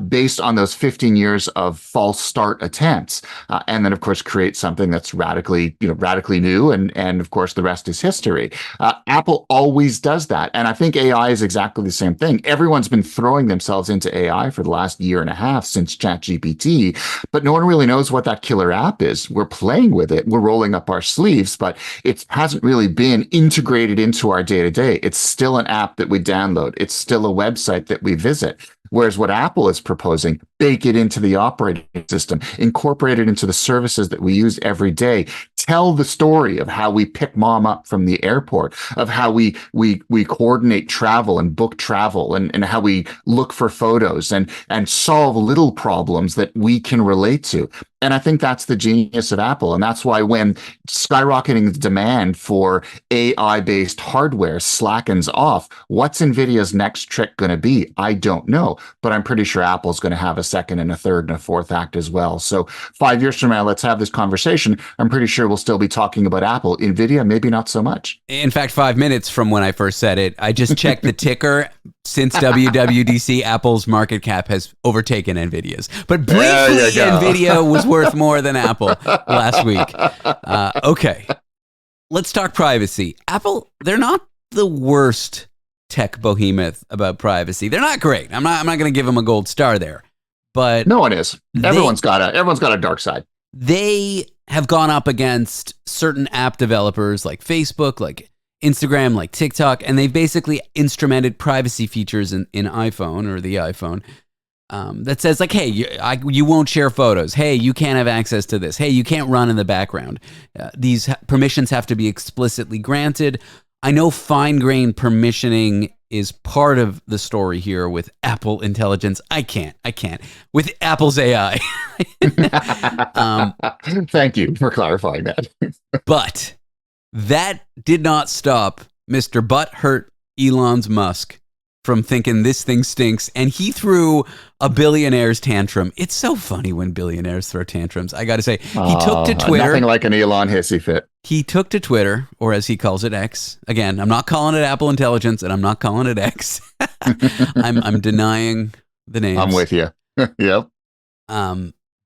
based on those 15 years of false start attempts, and then of course create something that's radically new, and of course the rest is history. Apple always does that, and I think AI is exactly the same thing. Everyone's been throwing themselves into AI for the last year and a half since ChatGPT, but no one really knows what that killer app is. We're playing with it, we're rolling up our sleeves, but it hasn't really been integrated into our day-to-day. It's still an app that we download. It's still a website that we visit. Whereas what Apple is proposing, bake it into the operating system, incorporate it into the services that we use every day, tell the story of how we pick mom up from the airport, of how we coordinate travel and book travel, and how we look for photos and solve little problems that we can relate to. And I think that's the genius of Apple. And that's why when skyrocketing demand for AI-based hardware slackens off, what's NVIDIA's next trick going to be? I don't know. But I'm pretty sure Apple's going to have a second and a third and a fourth act as well. So 5 years from now, let's have this conversation. I'm pretty sure we'll still be talking about Apple. NVIDIA, maybe not so much. In fact, 5 minutes from when I first said it, I just checked the ticker. Since WWDC, Apple's market cap has overtaken NVIDIA's. But briefly, NVIDIA was worth more than Apple last week. Okay, let's talk privacy. Apple, they're not the worst tech behemoth about privacy. They're not great. I'm not going to give them a gold star there. But no one is. Everyone's got a dark side. They have gone up against certain app developers like Facebook, like Instagram, like TikTok, and they've basically instrumented privacy features in iPhone or the iPhone that says like, hey, you won't share photos. Hey, you can't have access to this. Hey, you can't run in the background. These permissions have to be explicitly granted. I know fine-grained permissioning is part of the story here with Apple Intelligence. I can't. With Apple's AI. Thank you for clarifying that. But that did not stop Mr. Butthurt Elon Musk from thinking this thing stinks, and he threw a billionaire's tantrum. It's so funny when billionaires throw tantrums. I got to say, he took to Twitter. Nothing like an Elon hissy fit. He took to Twitter, or as he calls it, X. Again, I'm not calling it Apple Intelligence, and I'm not calling it X. I'm denying the names. I'm with you. Yep.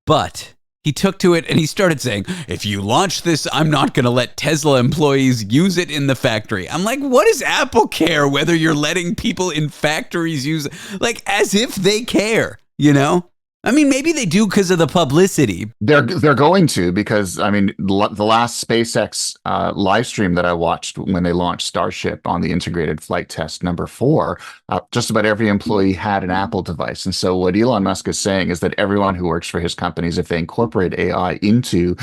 But he took to it and he started saying, if you launch this, I'm not going to let Tesla employees use it in the factory. I'm like, what does Apple care whether you're letting people in factories use it? Like, as if they care, you know? I mean, maybe they do because of the publicity. They're going to, because I mean, the last SpaceX live stream that I watched when they launched Starship on the integrated flight test number 4, just about every employee had an Apple device. And so what Elon Musk is saying is that everyone who works for his companies, if they incorporate AI into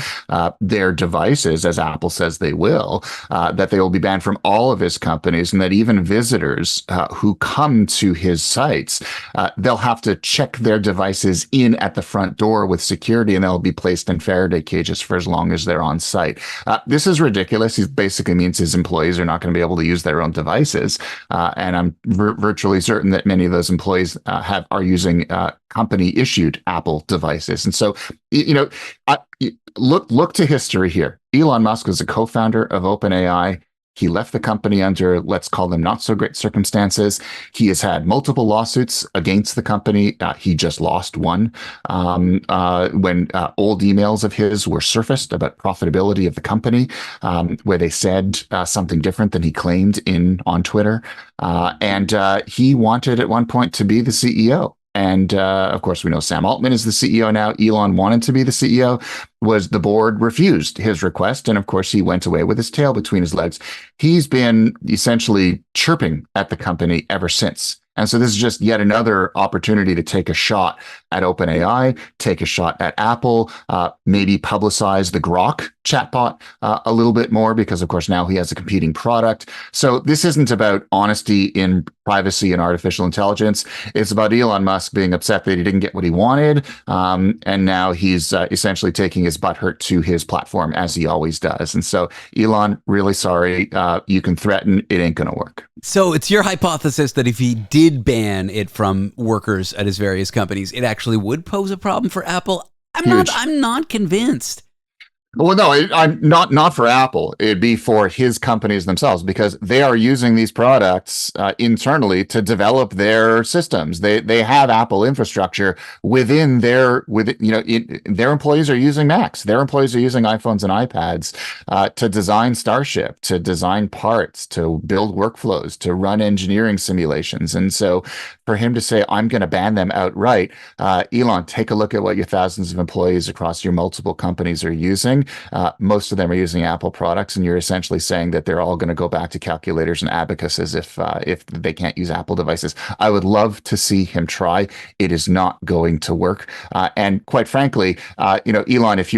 their devices, as Apple says they will, that they will be banned from all of his companies, and that even visitors who come to his sites, they'll have to check their devices in at the front door with security, and they'll be placed in Faraday cages for as long as they're on site. This is ridiculous. It basically means his employees are not going to be able to use their own devices. And I'm virtually certain that many of those employees are using company issued Apple devices. And so, look to history here. Elon Musk was a co-founder of OpenAI. He left the company under, let's call them not so great circumstances. He has had multiple lawsuits against the company. He just lost one when old emails of his were surfaced about profitability of the company, where they said something different than he claimed on Twitter. And he wanted at one point to be the CEO. And of course, we know Sam Altman is the CEO now. Elon wanted to be the CEO. The board refused his request. And of course, he went away with his tail between his legs. He's been essentially chirping at the company ever since. And so this is just yet another opportunity to take a shot at OpenAI, take a shot at Apple, maybe publicize the Grok chatbot a little bit more, because of course now he has a competing product. So this isn't about honesty in privacy and artificial intelligence. It's about Elon Musk being upset that he didn't get what he wanted. And now he's essentially taking his butthurt to his platform, as he always does. And so, Elon, really sorry. You can threaten, it ain't going to work. So it's your hypothesis that if he did ban it from workers at his various companies, it actually would pose a problem for Apple? I'm not convinced. Well, no, I'm not for Apple. It'd be for his companies themselves, because they are using these products internally to develop their systems. They have Apple infrastructure within their their employees are using Macs. Their employees are using iPhones and iPads to design Starship, to design parts, to build workflows, to run engineering simulations. And so, for him to say, "I'm going to ban them outright," Elon, take a look at what your thousands of employees across your multiple companies are using. Most of them are using Apple products, and you're essentially saying that they're all going to go back to calculators and abacuses if they can't use Apple devices. I would love to see him try. It is not going to work. And quite frankly, Elon, if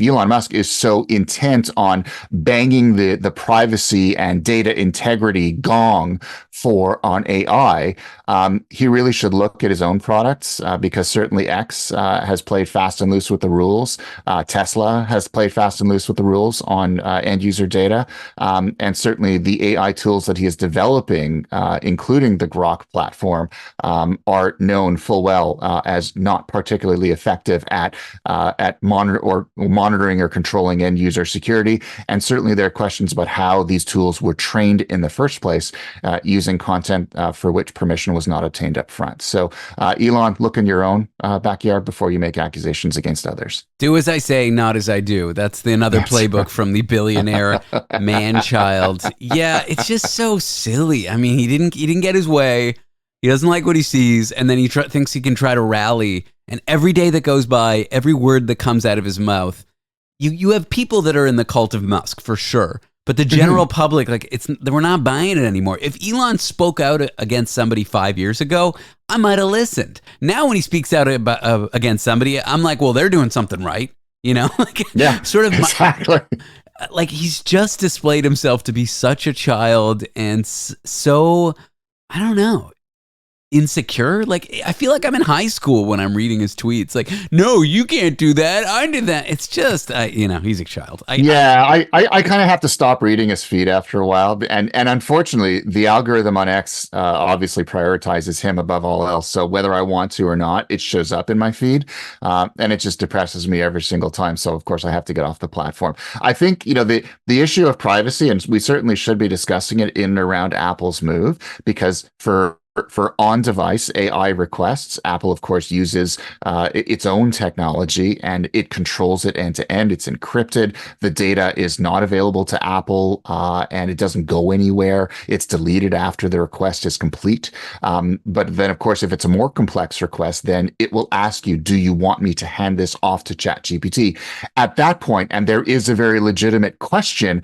Elon Musk is so intent on banging the privacy and data integrity gong on AI, he really should look at his own products, because certainly X has played fast and loose with the rules. Tesla has played fast and loose with the rules on end user data. And certainly the AI tools that he is developing, including the Grok platform, are known full well as not particularly effective at monitoring or controlling end user security. And certainly there are questions about how these tools were trained in the first place, using content for which permission was not obtained up front. So Elon, look in your own backyard before you make accusations against others. Do as I say, not as I do. That's another playbook from the billionaire man-child. Yeah, it's just so silly. I mean, he didn't get his way. He doesn't like what he sees, and then he thinks he can try to rally. And every day that goes by, every word that comes out of his mouth, you have people that are in the cult of Musk for sure. But the general public, we're not buying it anymore. If Elon spoke out against somebody 5 years ago, I might have listened. Now when he speaks out against somebody, I'm like, well, they're doing something right. Yeah, sort of exactly. He's just displayed himself to be such a child and so, I don't know, insecure. I feel like I'm in high school when I'm reading his tweets. No, you can't do that. I did that. It's just, he's a child. I kind of have to stop reading his feed after a while. And unfortunately, the algorithm on X obviously prioritizes him above all else. So whether I want to or not, it shows up in my feed. And it just depresses me every single time. So of course I have to get off the platform. I think, the issue of privacy, and we certainly should be discussing it in and around Apple's move, because for on-device AI requests, Apple, of course, uses its own technology, and it controls it end-to-end. It's encrypted. The data is not available to Apple, and it doesn't go anywhere. It's deleted after the request is complete. But then, of course, if it's a more complex request, then it will ask you, do you want me to hand this off to ChatGPT? At that point, and there is a very legitimate question,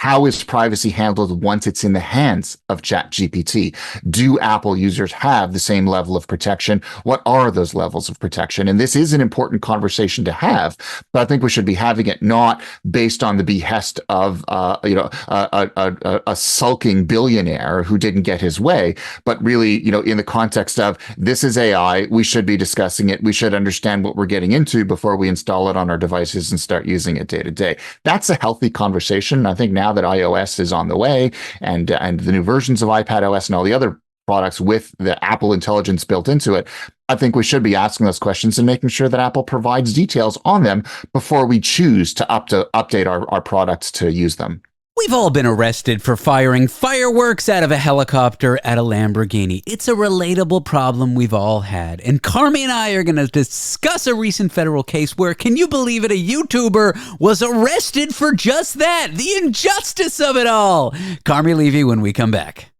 how is privacy handled once it's in the hands of ChatGPT? Do Apple users have the same level of protection? What are those levels of protection? And this is an important conversation to have, but I think we should be having it not based on the behest of a sulking billionaire who didn't get his way, but really, in the context of this is AI. We should be discussing it. We should understand what we're getting into before we install it on our devices and start using it day to day. That's a healthy conversation. I think now that iOS is on the way, and the new versions of iPadOS and all the other products with the Apple intelligence built into it, I think we should be asking those questions and making sure that Apple provides details on them before we choose to update our products to use them. We've all been arrested for firing fireworks out of a helicopter at a Lamborghini. It's a relatable problem we've all had. And Carmi and I are going to discuss a recent federal case where, can you believe it, a YouTuber was arrested for just that. The injustice of it all. Carmi Levy when we come back.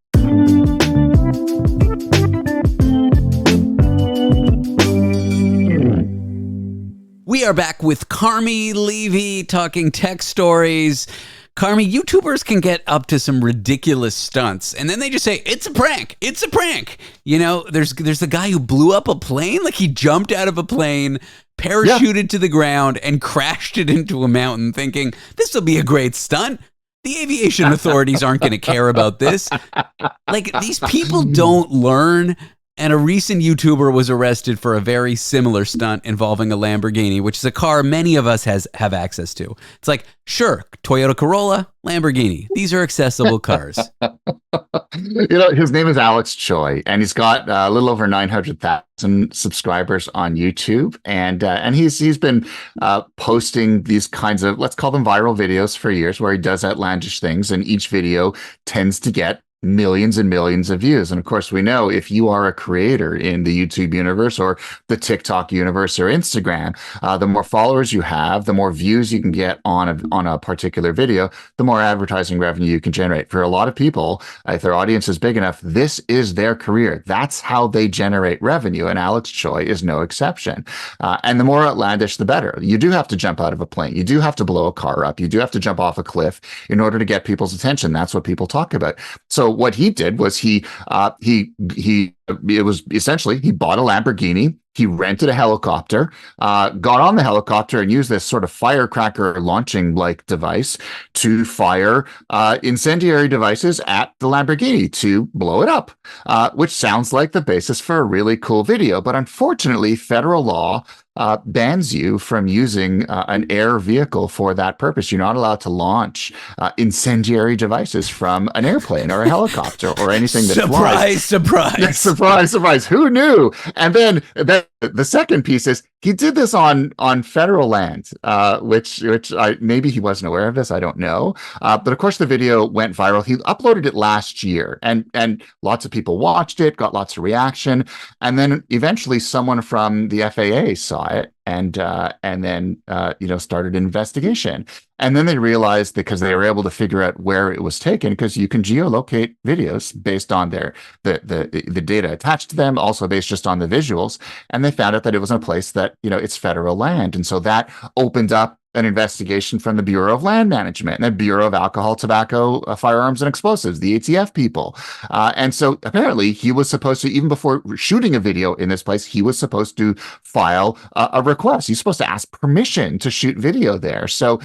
We are back with Carmi Levy talking tech stories. Carmi, YouTubers can get up to some ridiculous stunts, and then they just say, it's a prank. It's a prank. You know, there's the guy who blew up a plane. Like, he jumped out of a plane, parachuted to the ground, and crashed it into a mountain thinking, this will be a great stunt. The aviation authorities aren't going to care about this. Like, these people don't learn. And a recent YouTuber was arrested for a very similar stunt involving a Lamborghini, which is a car many of us have access to. It's like, sure, Toyota Corolla, Lamborghini. These are accessible cars. His name is Alex Choi, and he's got a little over 900,000 subscribers on YouTube, and he's been posting these kinds of, let's call them viral videos, for years, where he does outlandish things, and each video tends to get millions and millions of views. And of course, we know if you are a creator in the YouTube universe or the TikTok universe or Instagram, the more followers you have, the more views you can get on a particular video, the more advertising revenue you can generate. For a lot of people, if their audience is big enough, this is their career. That's how they generate revenue. And Alex Choi is no exception. And the more outlandish, the better. You do have to jump out of a plane. You do have to blow a car up. You do have to jump off a cliff in order to get people's attention. That's what people talk about. So what he did was he bought a Lamborghini. He rented a helicopter, got on the helicopter and used this sort of firecracker launching like device to fire incendiary devices at the Lamborghini to blow it up, which sounds like the basis for a really cool video. But unfortunately, federal law bans you from using an air vehicle for that purpose. You're not allowed to launch incendiary devices from an airplane or a helicopter or anything that flies. Surprise. Who knew? And then the second piece is he did this on federal land, which maybe he wasn't aware of this. I don't know. But of course, the video went viral. He uploaded it last year, and lots of people watched it, got lots of reaction, and then eventually someone from the FAA saw it and then started an investigation. And then they realized, because they were able to figure out where it was taken, because you can geolocate videos based on the data attached to them, also based just on the visuals. And they found out that it was in a place that, it's federal land. And so that opened up an investigation from the Bureau of Land Management and the Bureau of Alcohol, Tobacco, Firearms, and Explosives, the ATF people. And so apparently he was supposed to, even before shooting a video in this place, he was supposed to file a request. He's supposed to ask permission to shoot video there. So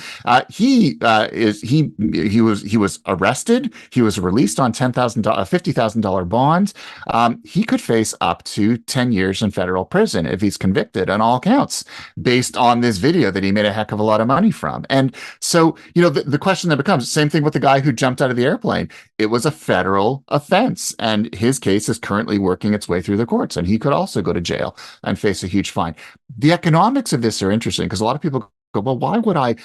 he was arrested. He was released on $50,000 bond. He could face up to 10 years in federal prison if he's convicted on all counts, based on this video that he made a heck of a lot of money from. And so, the question that becomes, same thing with the guy who jumped out of the airplane. It was a federal offense, and his case is currently working its way through the courts, and he could also go to jail and face a huge fine. The economics of this are interesting, because a lot of people go, well, why would I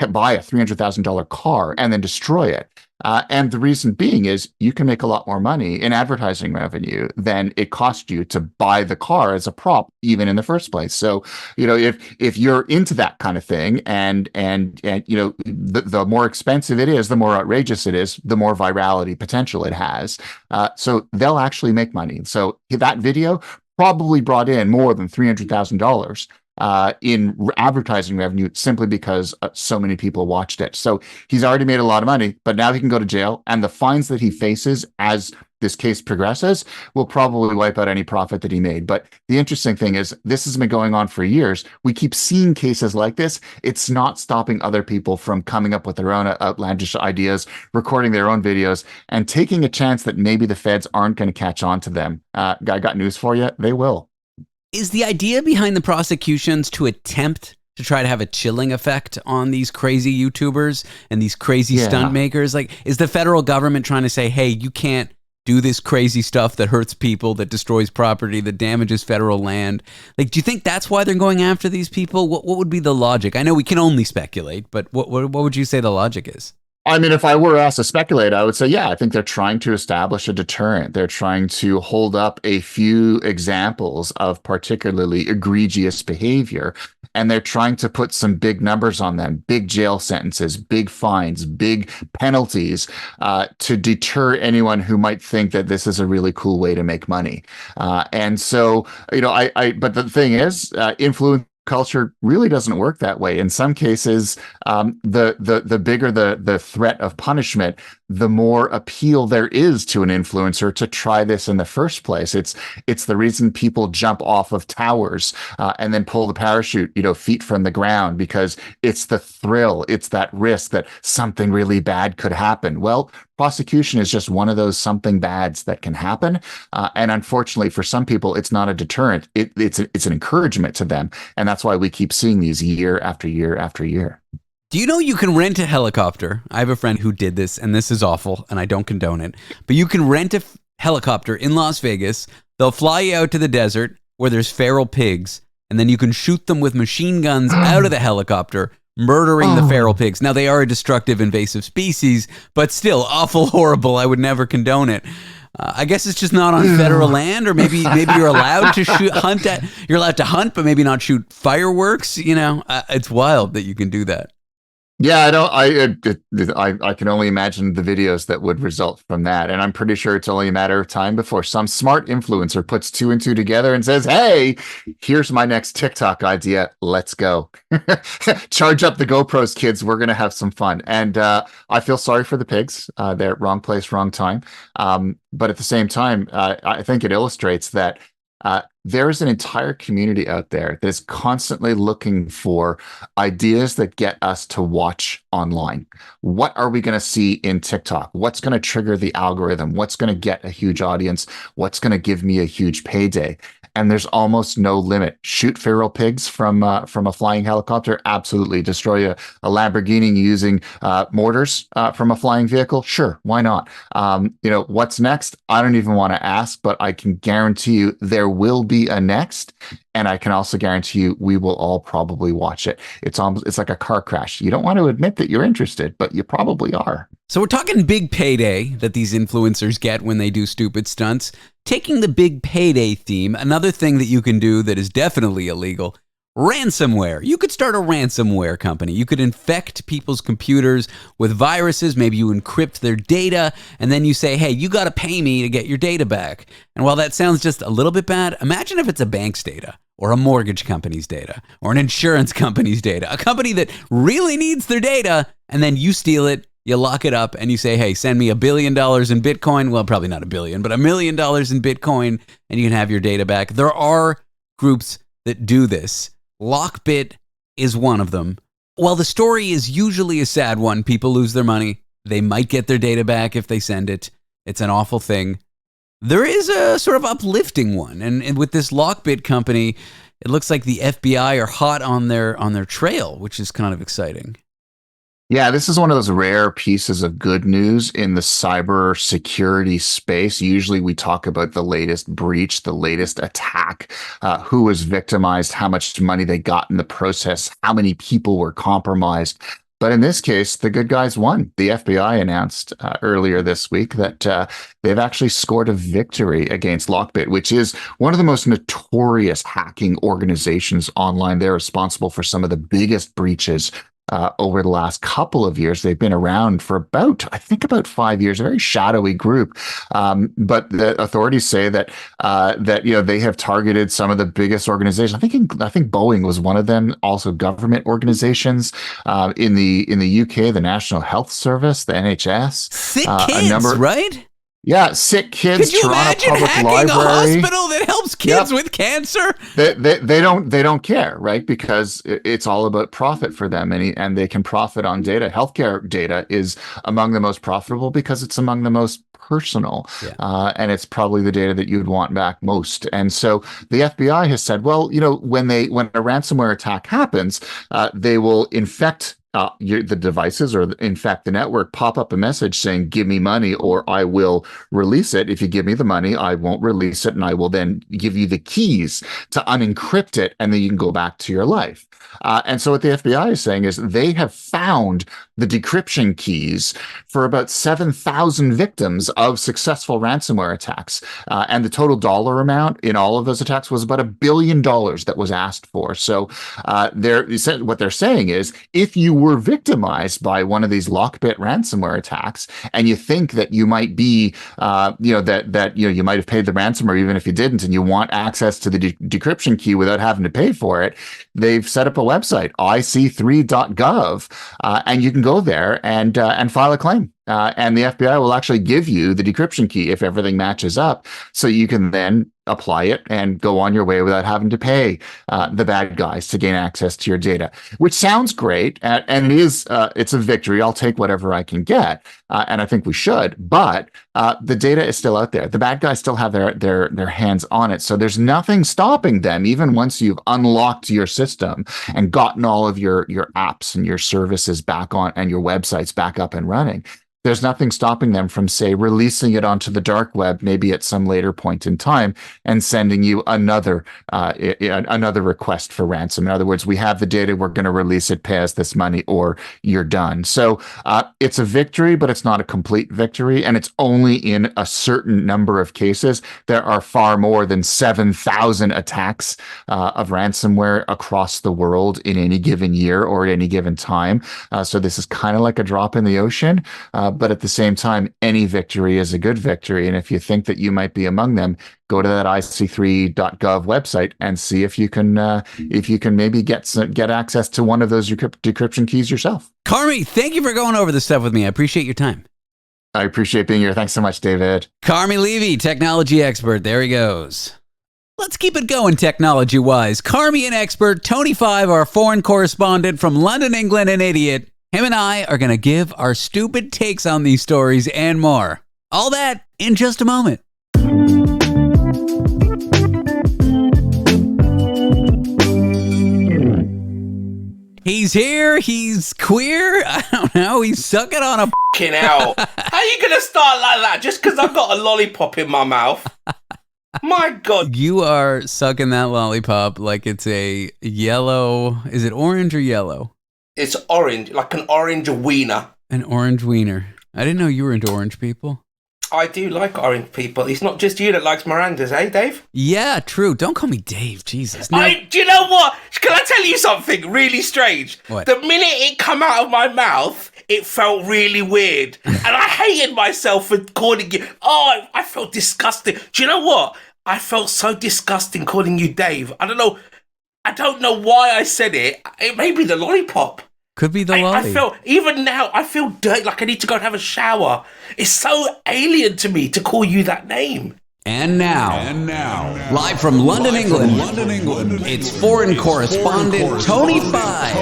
buy a $300,000 car and then destroy it? And the reason being is you can make a lot more money in advertising revenue than it cost you to buy the car as a prop, even in the first place. So, if you're into that kind of thing, and the more expensive it is, the more outrageous it is, the more virality potential it has. So they'll actually make money. So that video probably brought in more than $300,000 in advertising revenue, simply because so many people watched it. So he's already made a lot of money, but now he can go to jail, and the fines that he faces as this case progresses will probably wipe out any profit that he made. But the interesting thing is, this has been going on for years. We keep seeing cases like this. It's not stopping other people from coming up with their own outlandish ideas, recording their own videos, and taking a chance that maybe the feds aren't going to catch on to them. I got news for you. They will. Is the idea behind the prosecutions to attempt to try to have a chilling effect on these crazy YouTubers and these crazy stunt makers? Like, is the federal government trying to say, hey, you can't do this crazy stuff that hurts people, that destroys property, that damages federal land? Like, do you think that's why they're going after these people? What would be the logic? I know we can only speculate, but what would you say the logic is? I mean, if I were asked to speculate, I would say, I think they're trying to establish a deterrent. They're trying to hold up a few examples of particularly egregious behavior, and they're trying to put some big numbers on them, big jail sentences, big fines, big penalties, to deter anyone who might think that this is a really cool way to make money. And so, but the thing is, influence culture really doesn't work that way. In some cases, the bigger the threat of punishment, the more appeal there is to an influencer to try this in the first place. It's the reason people jump off of towers and then pull the parachute, feet from the ground, because it's the thrill, it's that risk that something really bad could happen. Well, prosecution is just one of those something bads that can happen. And unfortunately, for some people, it's not a deterrent. It's an encouragement to them. And that's why we keep seeing these year after year after year. Do you know you can rent a helicopter? I have a friend who did this, and this is awful, and I don't condone it. But you can rent a helicopter in Las Vegas. They'll fly you out to the desert where there's feral pigs, and then you can shoot them with machine guns out of the helicopter, murdering the feral pigs. Now, they are a destructive, invasive species, but still awful, horrible. I would never condone it. I guess it's just not on federal land, or maybe you're allowed to you're allowed to hunt, but maybe not shoot fireworks. It's wild that you can do that. Yeah, I can only imagine the videos that would result from that. And I'm pretty sure it's only a matter of time before some smart influencer puts two and two together and says, hey, here's my next TikTok idea. Let's go. Charge up the GoPros, kids. We're going to have some fun. And I feel sorry for the pigs. They're wrong place, wrong time. But at the same time, I think it illustrates that there's an entire community out there that is constantly looking for ideas that get us to watch online. What are we going to see in TikTok? What's going to trigger the algorithm? What's going to get a huge audience? What's going to give me a huge payday? And there's almost no limit. Shoot feral pigs from a flying helicopter? Absolutely. Destroy a Lamborghini using mortars from a flying vehicle? Sure, why not? What's next? I don't even want to ask, but I can guarantee you there will be a next. And I can also guarantee you we will all probably watch it. It's like a car crash. You don't want to admit that you're interested, but you probably are. So we're talking big payday that these influencers get when they do stupid stunts. Taking the big payday theme, another thing that you can do that is definitely illegal, ransomware. You could start a ransomware company. You could infect people's computers with viruses. Maybe you encrypt their data, and then you say, hey, you got to pay me to get your data back. And while that sounds just a little bit bad, imagine if it's a bank's data, or a mortgage company's data, or an insurance company's data, a company that really needs their data, and then you steal it. You lock it up and you say, hey, send me $1 billion in Bitcoin. Well, probably not $1 billion, but $1 million in Bitcoin, and you can have your data back. There are groups that do this. Lockbit is one of them. While the story is usually a sad one, people lose their money. They might get their data back if they send it. It's an awful thing. There is a sort of uplifting one. And with this Lockbit company, it looks like the FBI are hot on their trail, which is kind of exciting. Yeah, this is one of those rare pieces of good news in the cyber security space. Usually we talk about the latest breach, the latest attack, who was victimized, how much money they got in the process, how many people were compromised. But in this case, the good guys won. The FBI announced earlier this week that they've actually scored a victory against Lockbit, which is one of the most notorious hacking organizations online. They're responsible for some of the biggest breaches over the last couple of years. They've been around for about 5 years, a very shadowy group. But the authorities say that they have targeted some of the biggest organizations. I think Boeing was one of them, also government organizations in the UK, the National Health Service, the NHS. Sick kids, right? Yeah, sick kids. Could you Toronto imagine Public hacking Library. a hospital that helps kids with cancer? They don't care, right? Because it's all about profit for them, and they can profit on data. Healthcare data is among the most profitable because it's among the most personal, and it's probably the data that you'd want back most. And so the FBI has said, well, when a ransomware attack happens, they will infect the devices, or in fact the network, pop up a message saying, give me money or I will release it. If you give me the money, I won't release it, and I will then give you the keys to unencrypt it, and then you can go back to your life. And so what the FBI is saying is they have found the decryption keys for about 7,000 victims of successful ransomware attacks. And the total dollar amount in all of those attacks was about $1 billion that was asked for. So what they're saying is, if you were victimized by one of these Lockbit ransomware attacks, and you think that you might be, you might have paid the ransom, or even if you didn't, and you want access to the decryption key without having to pay for it, they've set up a website, ic3.gov, and you can go there and file a claim. And the FBI will actually give you the decryption key if everything matches up, so you can then apply it and go on your way without having to pay the bad guys to gain access to your data, which sounds great. And it's a victory. I'll take whatever I can get. And I think we should. But the data is still out there. The bad guys still have their hands on it. So there's nothing stopping them, even once you've unlocked your system and gotten all of your apps and your services back on and your websites back up and running. There's nothing stopping them from, say, releasing it onto the dark web, maybe at some later point in time, and sending you another request for ransom. In other words, we have the data, we're going to release it, pay us this money, or you're done. So it's a victory, but it's not a complete victory, and it's only in a certain number of cases. There are far more than 7,000 attacks of ransomware across the world in any given year or at any given time. So this is kind of like a drop in the ocean. But at the same time, any victory is a good victory. And if you think that you might be among them, go to that ic3.gov website and see if you can maybe get access to one of those decryption keys yourself. Carmi, thank you for going over this stuff with me. I appreciate your time. I appreciate being here. Thanks so much, David. Carmi Levy, technology expert. There he goes. Let's keep it going technology-wise. Carmi and expert Tony Five, our foreign correspondent from London, England, an idiot. Him and I are going to give our stupid takes on these stories and more. All that in just a moment. He's here. He's queer. I don't know. He's sucking on a f***ing hell. How are you going to start like that just because I've got a lollipop in my mouth? My God. You are sucking that lollipop like it's a yellow. Is it orange or yellow? It's orange, like an orange wiener. An orange wiener. I didn't know you were into orange people. I do like orange people. It's not just you that likes Mirandas, eh, Dave? Yeah, true. Don't call me Dave. Jesus. No. Do you know what? Can I tell you something really strange? What? The minute it come out of my mouth, it felt really weird. And I hated myself for calling you. Oh, I felt disgusting. Do you know what? I felt so disgusting calling you Dave. I don't know why I said it. It may be the lollipop. Could be the lolly. I felt, even now, I feel dirty, like I need to go and have a shower. It's so alien to me to call you that name. And now, live from London, England, it's foreign correspondent Tony Five.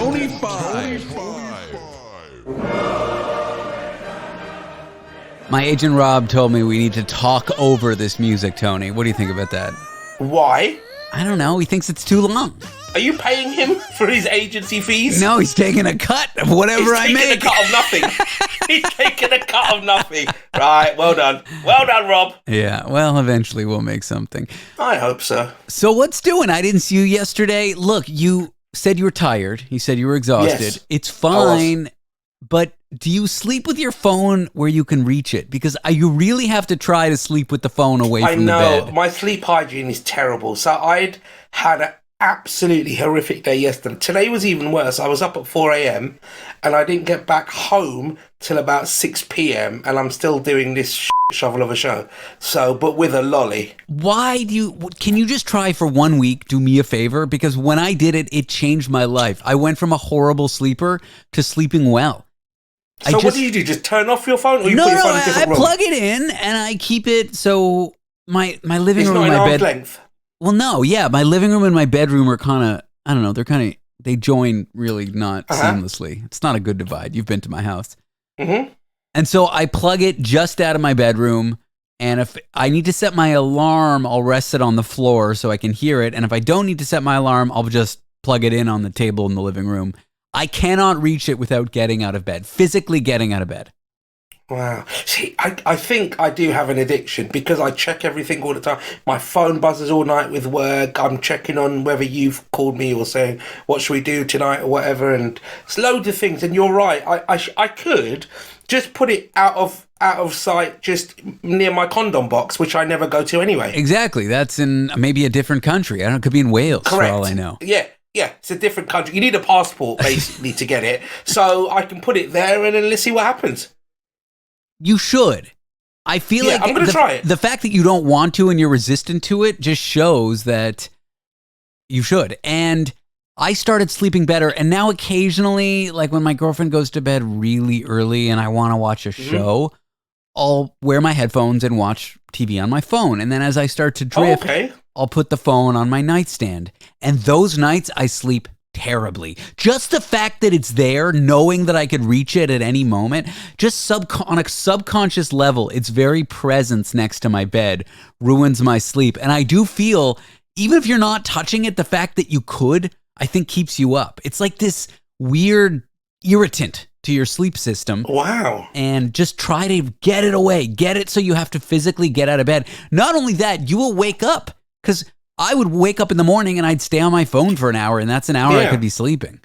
My agent Rob told me we need to talk over this music, Tony. What do you think about that? Why? I don't know. He thinks it's too long. Are you paying him for his agency fees? No, he's taking a cut of whatever I make. He's taking a cut of nothing. He's taking a cut of nothing. Right, well done. Well done, Rob. Yeah, well, eventually we'll make something. I hope so. So what's doing? I didn't see you yesterday. Look, you said you were tired. You said you were exhausted. Yes, it's fine, but do you sleep with your phone where you can reach it? Because you really have to try to sleep with the phone away from the bed. I know. My sleep hygiene is terrible. So I'd had an absolutely horrific day yesterday. Today was even worse. I was up at 4 a.m. and I didn't get back home till about 6 p.m. and I'm still doing this shovel of a show. So, but with a lolly. Can you just try for 1 week, do me a favor? Because when I did it, it changed my life. I went from a horrible sleeper to sleeping well. So what do you do? Just turn off your phone, or you put your phone in a different room? I plug it in and I keep it so my living it's room not and in my arm's bed. length. Well, no, yeah, my living room and my bedroom are kind of, I don't know, they join really not seamlessly. It's not a good divide. You've been to my house. Mm-hmm. And so I plug it just out of my bedroom, and if I need to set my alarm, I'll rest it on the floor so I can hear it. And if I don't need to set my alarm, I'll just plug it in on the table in the living room. I cannot reach it without getting out of bed, physically getting out of bed. Wow. See, I think I do have an addiction because I check everything all the time. My phone buzzes all night with work. I'm checking on whether you've called me or saying, what should we do tonight or whatever. And it's loads of things. And you're right. I could just put it out of sight, just near my condom box, which I never go to anyway. Exactly. That's in maybe a different country. I don't know. It could be in Wales Correct. for all I know. Yeah. Yeah, it's a different country. You need a passport, basically, to get it. So I can put it there and then let's see what happens. You should. I feel like I'm going to try it. The fact that you don't want to and you're resistant to it just shows that you should. And I started sleeping better. And now occasionally, like when my girlfriend goes to bed really early and I want to watch a show, I'll wear my headphones and watch TV on my phone. And then as I start to drift, I'll put the phone on my nightstand. And those nights I sleep terribly. Just the fact that it's there, knowing that I could reach it at any moment, just on a subconscious level, its very presence next to my bed ruins my sleep. And I do feel, even if you're not touching it, the fact that you could, I think keeps you up. It's like this weird irritant to your sleep system. Wow. And just try to get it away. Get it so you have to physically get out of bed. Not only that, you will wake up, because I would wake up in the morning and I'd stay on my phone for an hour, and that's an hour I could be sleeping.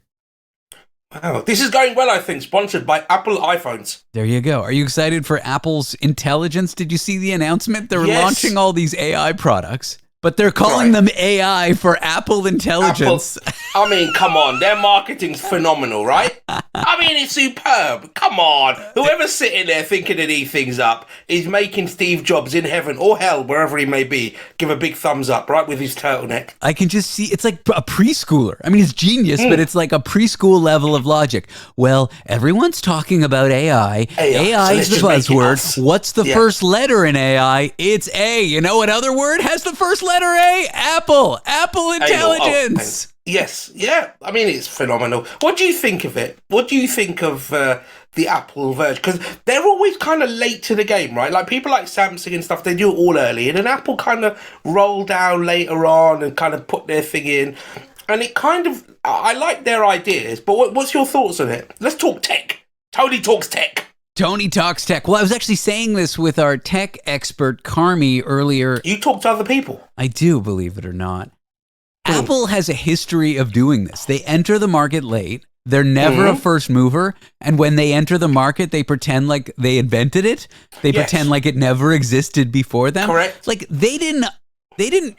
Wow. This is going well, I think. Sponsored by Apple iPhones. There you go. Are you excited for Apple's intelligence? Did you see the announcement? They're launching all these AI products, but they're calling them AI for Apple Intelligence. I mean, come on. Their marketing's phenomenal, right? I mean, it's superb. Come on. Whoever's sitting there thinking of these things up is making Steve Jobs in heaven or hell, wherever he may be, give a big thumbs up, right, with his turtleneck. I can just see, it's like a preschooler. I mean, it's genius, but it's like a preschool level of logic. Well, everyone's talking about AI. AI is the buzzword. What's the first letter in AI? It's A. You know what other word has the first letter A? Apple. Apple Intelligence. Yes, yeah. I mean, it's phenomenal. What do you think of it? What do you think of the Apple version? Because they're always kind of late to the game, right? Like people like Samsung and stuff, they do it all early. And then Apple kind of roll down later on and kind of put their thing in. And it kind of, I like their ideas, but what's your thoughts on it? Let's talk tech. Tony talks tech. Tony talks tech. Well, I was actually saying this with our tech expert, Carmi, earlier. You talk to other people. I do, believe it or not. Apple has a history of doing this. They enter the market late. They're never a first mover. And when they enter the market, they pretend like they invented it. They pretend like it never existed before them. Correct. Like they didn't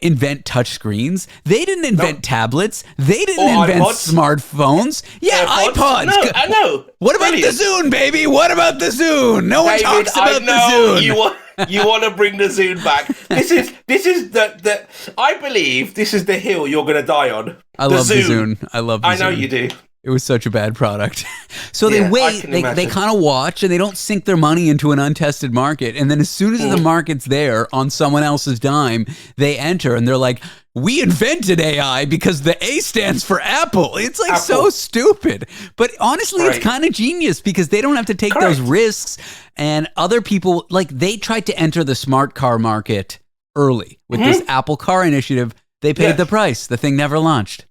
invent touchscreens. They didn't invent tablets. They didn't invent smartphones. Yeah, iPods. No, I know. What about the Zune, baby? What about the Zune? No one talks about the Zune. You want to bring the Zune back. This is the I believe this is the hill you're going to die on. I love the Zune. I love the Zune. I know you do. It was such a bad product. So they wait, they kind of watch, and they don't sink their money into an untested market. And then as soon as the market's there on someone else's dime, they enter and they're like, we invented AI because the A stands for Apple. It's like so stupid. But honestly, it's kind of genius because they don't have to take those risks. And other people, like they tried to enter the smart car market early with this Apple Car initiative. They paid the price. The thing never launched.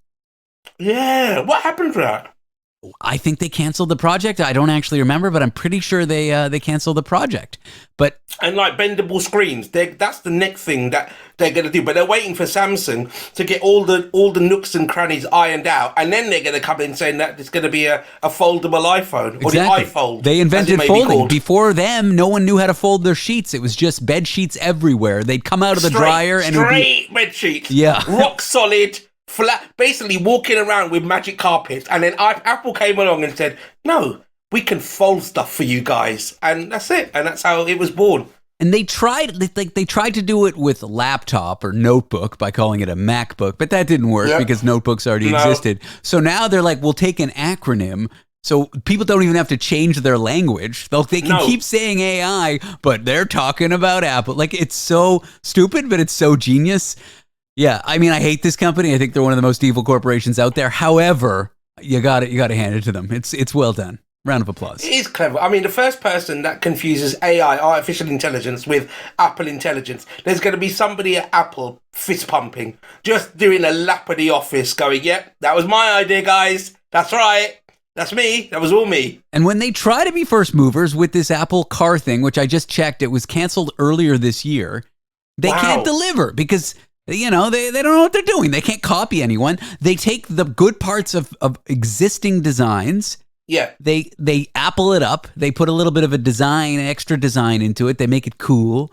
Yeah. What happened to that? I think they canceled the project. I don't actually remember, but I'm pretty sure they canceled the project. And like bendable screens, that's the next thing that they're going to do. But they're waiting for Samsung to get all the nooks and crannies ironed out, and then they're going to come in saying that it's going to be a foldable iPhone or the iPold. They invented folding. Before them, no one knew how to fold their sheets. It was just bed sheets everywhere. They'd come out of the dryer and straight bed sheets. Yeah, rock solid. Flat, basically walking around with magic carpets, and then Apple came along and said, "No, we can fold stuff for you guys," and that's it. And that's how it was born. And they tried to do it with laptop or notebook by calling it a MacBook, but that didn't work because notebooks already existed. So now they're like, "We'll take an acronym." So people don't even have to change their language. They can keep saying AI, but they're talking about Apple. Like it's so stupid, but it's so genius. Yeah, I mean, I hate this company. I think they're one of the most evil corporations out there. However, you got to hand it to them. It's well done. Round of applause. It is clever. I mean, the first person that confuses AI, artificial intelligence, with Apple intelligence, there's going to be somebody at Apple fist pumping, just doing a lap of the office, going, "Yep, that was my idea, guys. That's right. That's me. That was all me. And when they try to be first movers with this Apple Car thing, which I just checked, it was canceled earlier this year, they can't deliver because, you know, they don't know what they're doing. They can't copy anyone. They take the good parts of existing designs. Yeah. They Apple it up. They put a little bit of a design, extra design into it. They make it cool.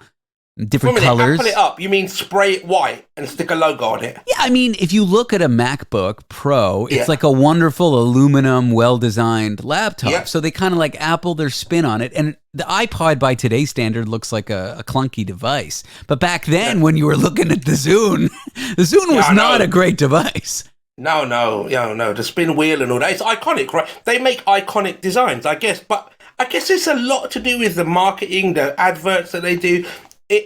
Different colors. Apple it up. You mean spray it white and stick a logo on it? Yeah, I mean, if you look at a MacBook Pro, it's like a wonderful aluminum, well-designed laptop. Yeah. So they kind of like Apple their spin on it. And the iPod by today's standard looks like a clunky device. But back then, when you were looking at the Zune, the Zune was not a great device. No. The spin wheel and all that. It's iconic, right? They make iconic designs, I guess. But I guess it's a lot to do with the marketing, the adverts that they do.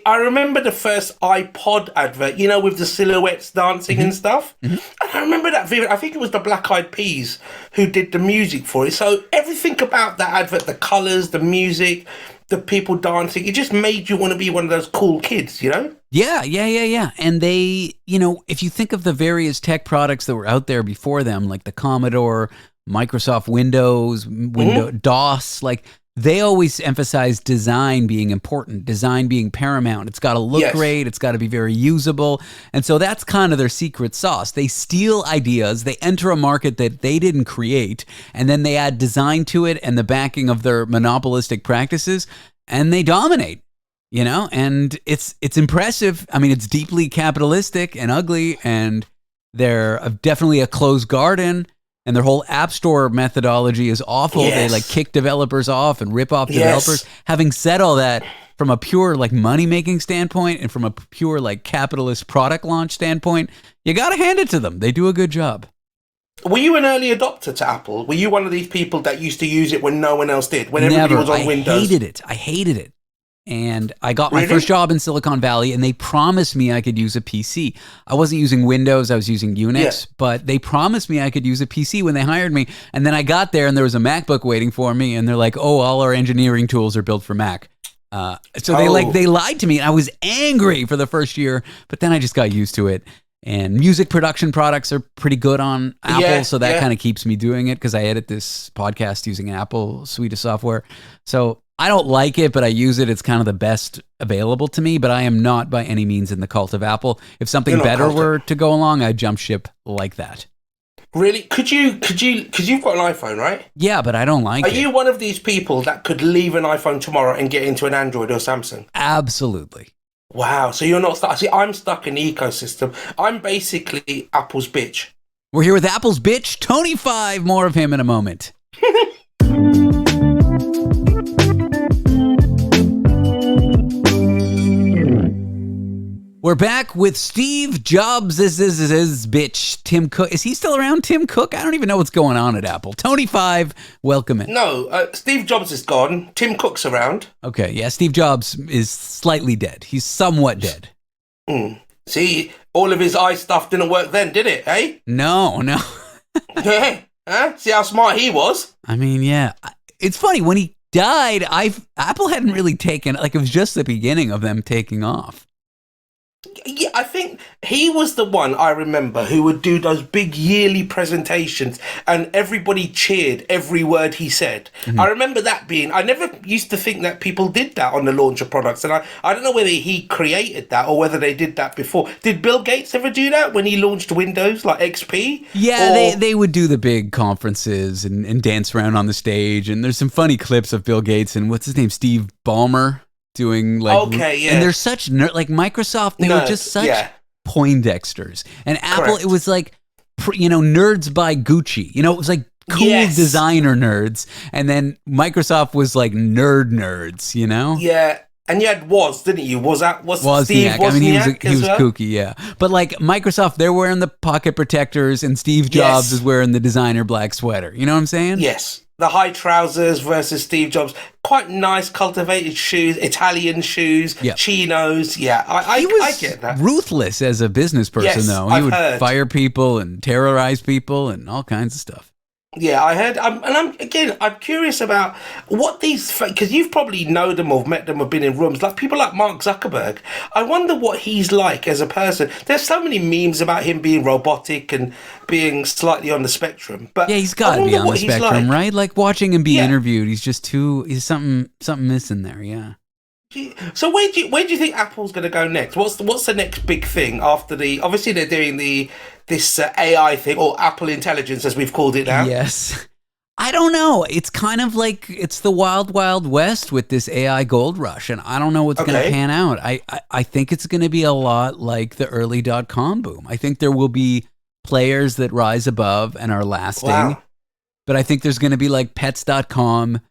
I remember the first iPod advert, you know, with the silhouettes dancing and stuff. And I remember that vivid. I think it was the Black Eyed Peas who did the music for it. So everything about that advert, the colours, the music, the people dancing, it just made you want to be one of those cool kids, you know? Yeah. And they, you know, if you think of the various tech products that were out there before them, like the Commodore, Microsoft Windows, DOS, like they always emphasize design being important, design being paramount. It's got to look great. It's got to be very usable. And so that's kind of their secret sauce. They steal ideas. They enter a market that they didn't create, and then they add design to it and the backing of their monopolistic practices, and they dominate, you know? And it's impressive. I mean, it's deeply capitalistic and ugly, and they're definitely a closed garden. And their whole App Store methodology is awful. They like kick developers off and rip off developers. Having said all that, from a pure like money-making standpoint and from a pure like capitalist product launch standpoint, you got to hand it to them. They do a good job. Were you an early adopter to Apple? Were you one of these people that used to use it when no one else did? When everybody was on Windows? I hated it. And I got my first job in Silicon Valley, and they promised me I could use a PC. I wasn't using Windows, I was using Unix, but they promised me I could use a PC when they hired me. And then I got there, and there was a MacBook waiting for me, and they're like, oh, all our engineering tools are built for Mac. So they lied to me, and I was angry for the first year, but then I just got used to it. And music production products are pretty good on Apple, so that kind of keeps me doing it because I edit this podcast using an Apple suite of software. So I don't like it, but I use it. It's kind of the best available to me, but I am not by any means in the cult of Apple. If something better were to go along, I'd jump ship like that. Really? Could you, because you've got an iPhone, right? Yeah, but I don't like it. Are you one of these people that could leave an iPhone tomorrow and get into an Android or Samsung? Absolutely. Wow. So you're not stuck. See, I'm stuck in the ecosystem. I'm basically Apple's bitch. We're here with Apple's bitch, Tony 5. More of him in a moment. We're back with Steve Jobs' bitch, Tim Cook. Is he still around, Tim Cook? I don't even know what's going on at Apple. Tony 5, welcome in. No, Steve Jobs is gone. Tim Cook's around. Okay, yeah, Steve Jobs is slightly dead. He's somewhat dead. See, all of his eye stuff didn't work then, did it, eh? No. Huh? See how smart he was? I mean, yeah. It's funny, when he died, Apple hadn't really taken, like it was just the beginning of them taking off. Yeah, I think he was the one I remember who would do those big yearly presentations and everybody cheered every word he said. I remember that I never used to think that people did that on the launch of products. And I don't know whether he created that or whether they did that before. Did Bill Gates ever do that when he launched Windows, like XP? Yeah, they would do the big conferences and dance around on the stage. And there's some funny clips of Bill Gates and what's his name, Steve Ballmer. Doing like, and they're such like Microsoft, they were just such Poindexters, and Apple, it was like, nerds by Gucci, it was like cool designer nerds, and then Microsoft was like nerds, Yeah, and you had didn't you? Was Steve Wozniak? I mean, he was kooky, yeah. But like Microsoft, they're wearing the pocket protectors, and Steve Jobs is wearing the designer black sweater. You know what I'm saying? Yes. The high trousers versus Steve Jobs. Quite nice cultivated shoes, Italian shoes, chinos. Yeah, I get that. Ruthless as a business person, though. He would fire people and terrorize people and all kinds of stuff. Yeah, I heard, I'm curious about what these, because you've probably known them or met them or been in rooms, like people like Mark Zuckerberg. I wonder what he's like as a person. There's so many memes about him being robotic and being slightly on the spectrum, but Yeah, he's got to be on the spectrum, right? Like watching him be Yeah. interviewed, he's something missing there. Yeah. So where do you think Apple's going to go next? What's the next big thing after obviously they're doing this AI thing, or Apple Intelligence as we've called it now? Yes. I don't know. It's kind of like it's the wild, wild west with this AI gold rush, and I don't know what's going to pan out. I think it's going to be a lot like the early .com boom. I think there will be players that rise above and are lasting, but I think there's going to be like pets.com.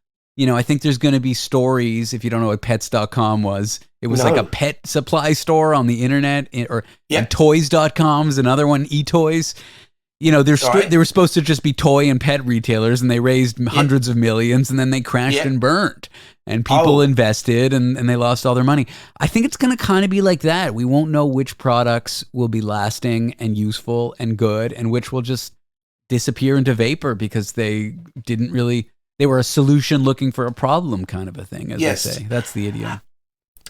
I think there's going to be stories. If you don't know what pets.com was, it was like a pet supply store on the internet, and toys.com is another one, eToys. They were supposed to just be toy and pet retailers, and they raised hundreds of millions, and then they crashed and burned, and people invested, and they lost all their money. I think it's going to kind of be like that. We won't know which products will be lasting and useful and good, and which will just disappear into vapor because they were a solution looking for a problem kind of a thing, as they say. That's the idiom.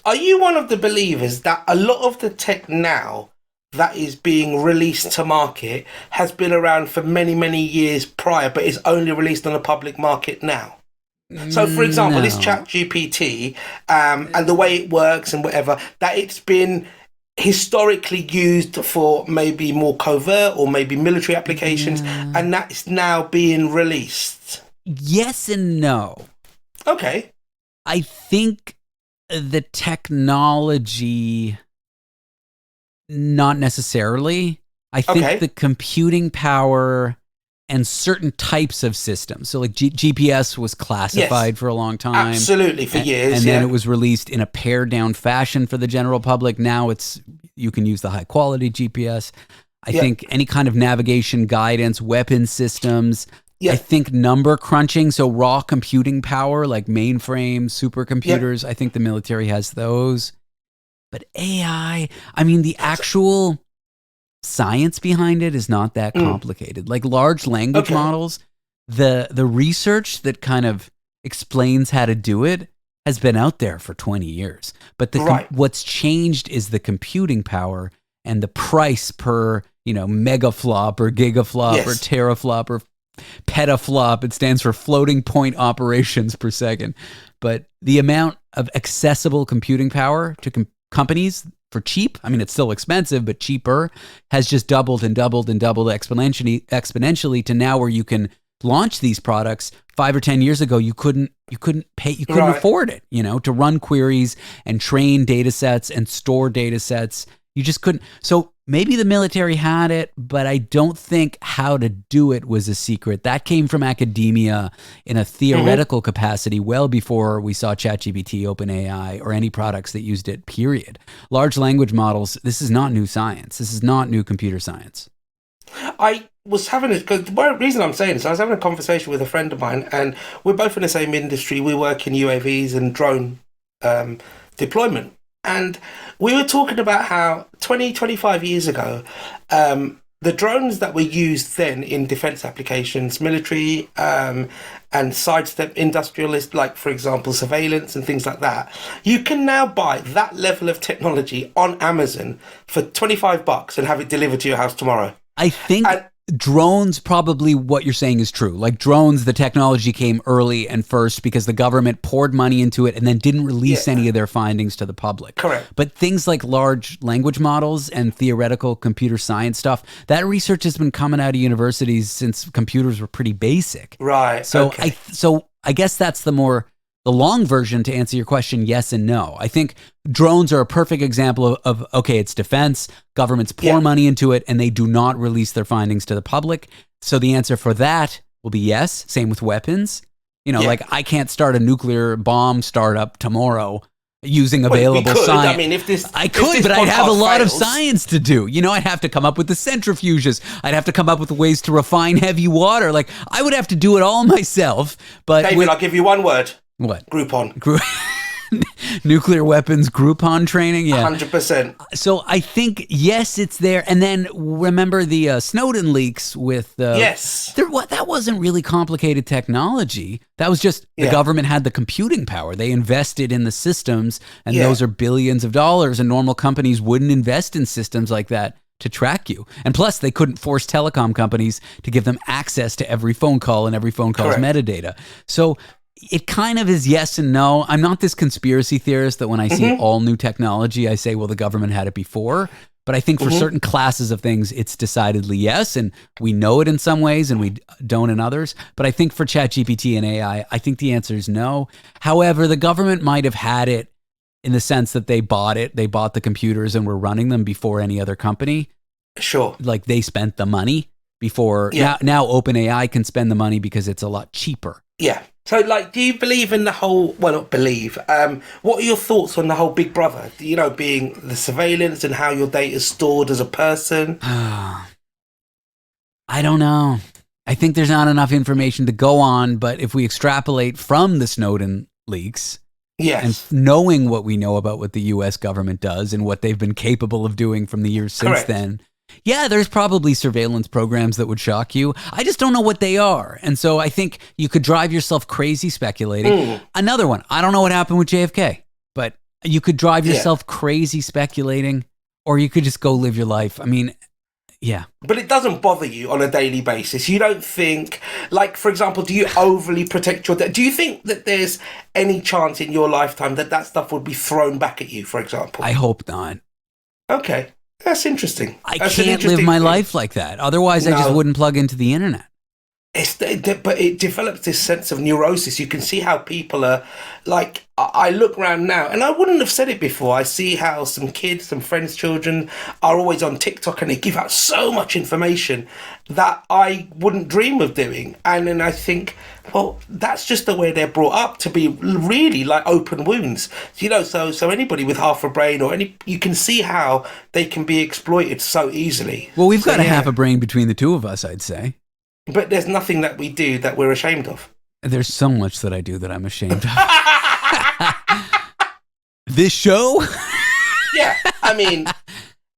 Are you one of the believers that a lot of the tech now that is being released to market has been around for many, many years prior, but is only released on the public market now? So, for example, this ChatGPT and the way it works and whatever, that it's been historically used for maybe more covert or maybe military applications, and that is now being released. Yes and no. Okay. I think the technology, not necessarily. I think the computing power and certain types of systems. So like GPS was classified for a long time. Absolutely, for years. And then it was released in a pared down fashion for the general public. Now you can use the high quality GPS. I think any kind of navigation guidance, weapon systems. I think number crunching, so raw computing power like mainframe, supercomputers, I think the military has those. But AI, I mean, the actual science behind it is not that complicated. Like large language models, the research that kind of explains how to do it has been out there for 20 years. But what's changed is the computing power and the price per, megaflop or gigaflop or teraflop or petaflop. It stands for floating point operations per second. But the amount of accessible computing power to companies for cheap, I mean, it's still expensive, but cheaper, has just doubled and doubled and doubled exponentially to now where you can launch these products. 5 or 10 years ago, you couldn't afford it, to run queries and train data sets and store data sets. You just couldn't. So maybe the military had it, but I don't think how to do it was a secret. That came from academia in a theoretical capacity well before we saw ChatGPT, OpenAI, or any products that used it, period. Large language models, this is not new science. This is not new computer science. I was having the reason I'm saying this, I was having a conversation with a friend of mine, and we're both in the same industry. We work in UAVs and drone deployment. And we were talking about how 25 years ago, the drones that were used then in defense applications, military, and sidestep industrialist, like, for example, surveillance and things like that, you can now buy that level of technology on Amazon for $25 and have it delivered to your house tomorrow. I think drones, probably what you're saying is true. Like drones, the technology came early and first because the government poured money into it and then didn't release any of their findings to the public. Correct. But things like large language models and theoretical computer science stuff, that research has been coming out of universities since computers were pretty basic. Right. So I guess that's the long version to answer your question, yes and no. I think drones are a perfect example of it's defense, governments pour money into it, and they do not release their findings to the public. So the answer for that will be yes. Same with weapons. Like I can't start a nuclear bomb startup tomorrow using available science. I mean, I could, but I'd have a lot of science to do. I'd have to come up with the centrifuges. I'd have to come up with ways to refine heavy water. Like I would have to do it all myself. But David, I'll give you one word. What? Groupon. Nuclear weapons Groupon training. Yeah. 100%. So I think, yes, it's there. And then remember the Snowden leaks with... Yes. That wasn't really complicated technology. That was just the government had the computing power. They invested in the systems, and those are billions of dollars, and normal companies wouldn't invest in systems like that to track you. And plus, they couldn't force telecom companies to give them access to every phone call and every phone call's metadata. So it kind of is yes and no. I'm not this conspiracy theorist that when I see all new technology, I say, well, the government had it before. But I think for certain classes of things, it's decidedly yes. And we know it in some ways and we don't in others. But I think for ChatGPT and AI, I think the answer is no. However, the government might have had it in the sense that they bought it. They bought the computers and were running them before any other company. Sure. Like they spent the money before. Now OpenAI can spend the money because it's a lot cheaper. Yeah. So, like, do you believe in the whole, well, not believe, what are your thoughts on the whole Big Brother, being the surveillance and how your data is stored as a person? I don't know. I think there's not enough information to go on, but if we extrapolate from the Snowden leaks, and knowing what we know about what the U.S. government does and what they've been capable of doing from the years since then, yeah, there's probably surveillance programs that would shock you. I just don't know what they are. And so I think you could drive yourself crazy speculating. Another one, I don't know what happened with JFK, but you could drive yourself crazy speculating, or you could just go live your life. I mean, yeah. But it doesn't bother you on a daily basis. You don't think, like, for example, do you overly protect your data? Do you think that there's any chance in your lifetime that stuff would be thrown back at you, for example? I hope not. Okay. That's interesting. I can't live my life like that. Otherwise, I just wouldn't plug into the internet. But it develops this sense of neurosis. You can see how people are, like, I look around now, and I wouldn't have said it before. I see how some kids, some friends' children are always on TikTok, and they give out so much information that I wouldn't dream of doing. And then I think, well, that's just the way they're brought up, to be really like open wounds. So anybody with half a brain you can see how they can be exploited so easily. Well, we've got half a brain between the two of us, I'd say. But there's nothing that we do that we're ashamed of. There's so much that I do that I'm ashamed of. This show? Yeah, I mean,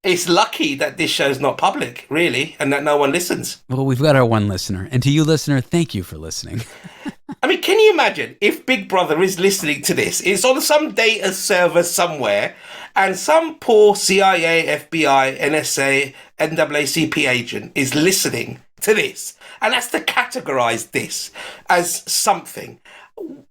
it's lucky that this show's not public, really, and that no one listens. Well, we've got our one listener. And to you, listener, thank you for listening. I mean, can you imagine if Big Brother is listening to this? It's on some data server somewhere, and some poor CIA, FBI, NSA, NAACP agent is listening to this, and has to categorize this as something.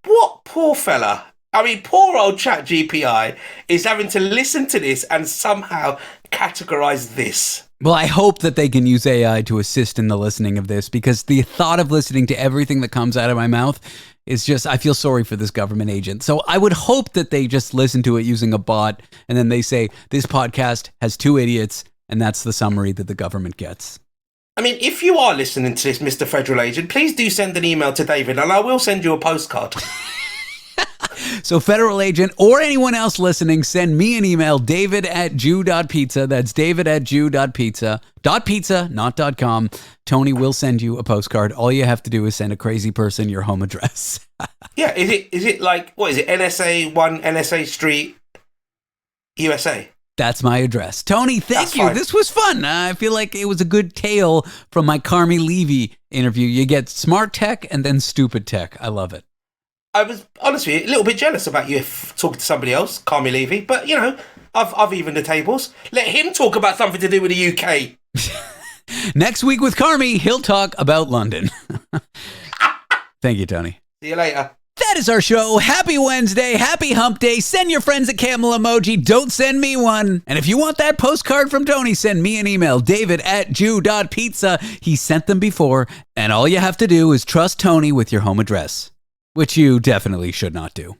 What poor fella, I mean, poor old ChatGPT is having to listen to this and somehow categorize this. Well, I hope that they can use AI to assist in the listening of this, because the thought of listening to everything that comes out of my mouth is just, I feel sorry for this government agent. So I would hope that they just listen to it using a bot, and then they say, this podcast has 2 idiots, and that's the summary that the government gets. I mean, if you are listening to this, Mr. Federal Agent, please do send an email to David, and I will send you a postcard. So Federal Agent or anyone else listening, send me an email, david@jew.pizza. That's david@jew.pizza. .pizza, not .com. Tony will send you a postcard. All you have to do is send a crazy person your home address. Yeah, is it like, what is it, NSA 1 NSA Street, USA? That's my address. Tony, thank you. Fine. This was fun. I feel like it was a good tale from my Carmi Levy interview. You get smart tech and then stupid tech. I love it. I was, honestly, a little bit jealous about you talking to somebody else, Carmi Levy, but, I've evened the tables. Let him talk about something to do with the UK. Next week with Carmi, he'll talk about London. Thank you, Tony. See you later. That is our show. Happy Wednesday. Happy hump day. Send your friends a camel emoji. Don't send me one. And if you want that postcard from Tony, send me an email, david@jew.pizza. He sent them before, and all you have to do is trust Tony with your home address, which you definitely should not do.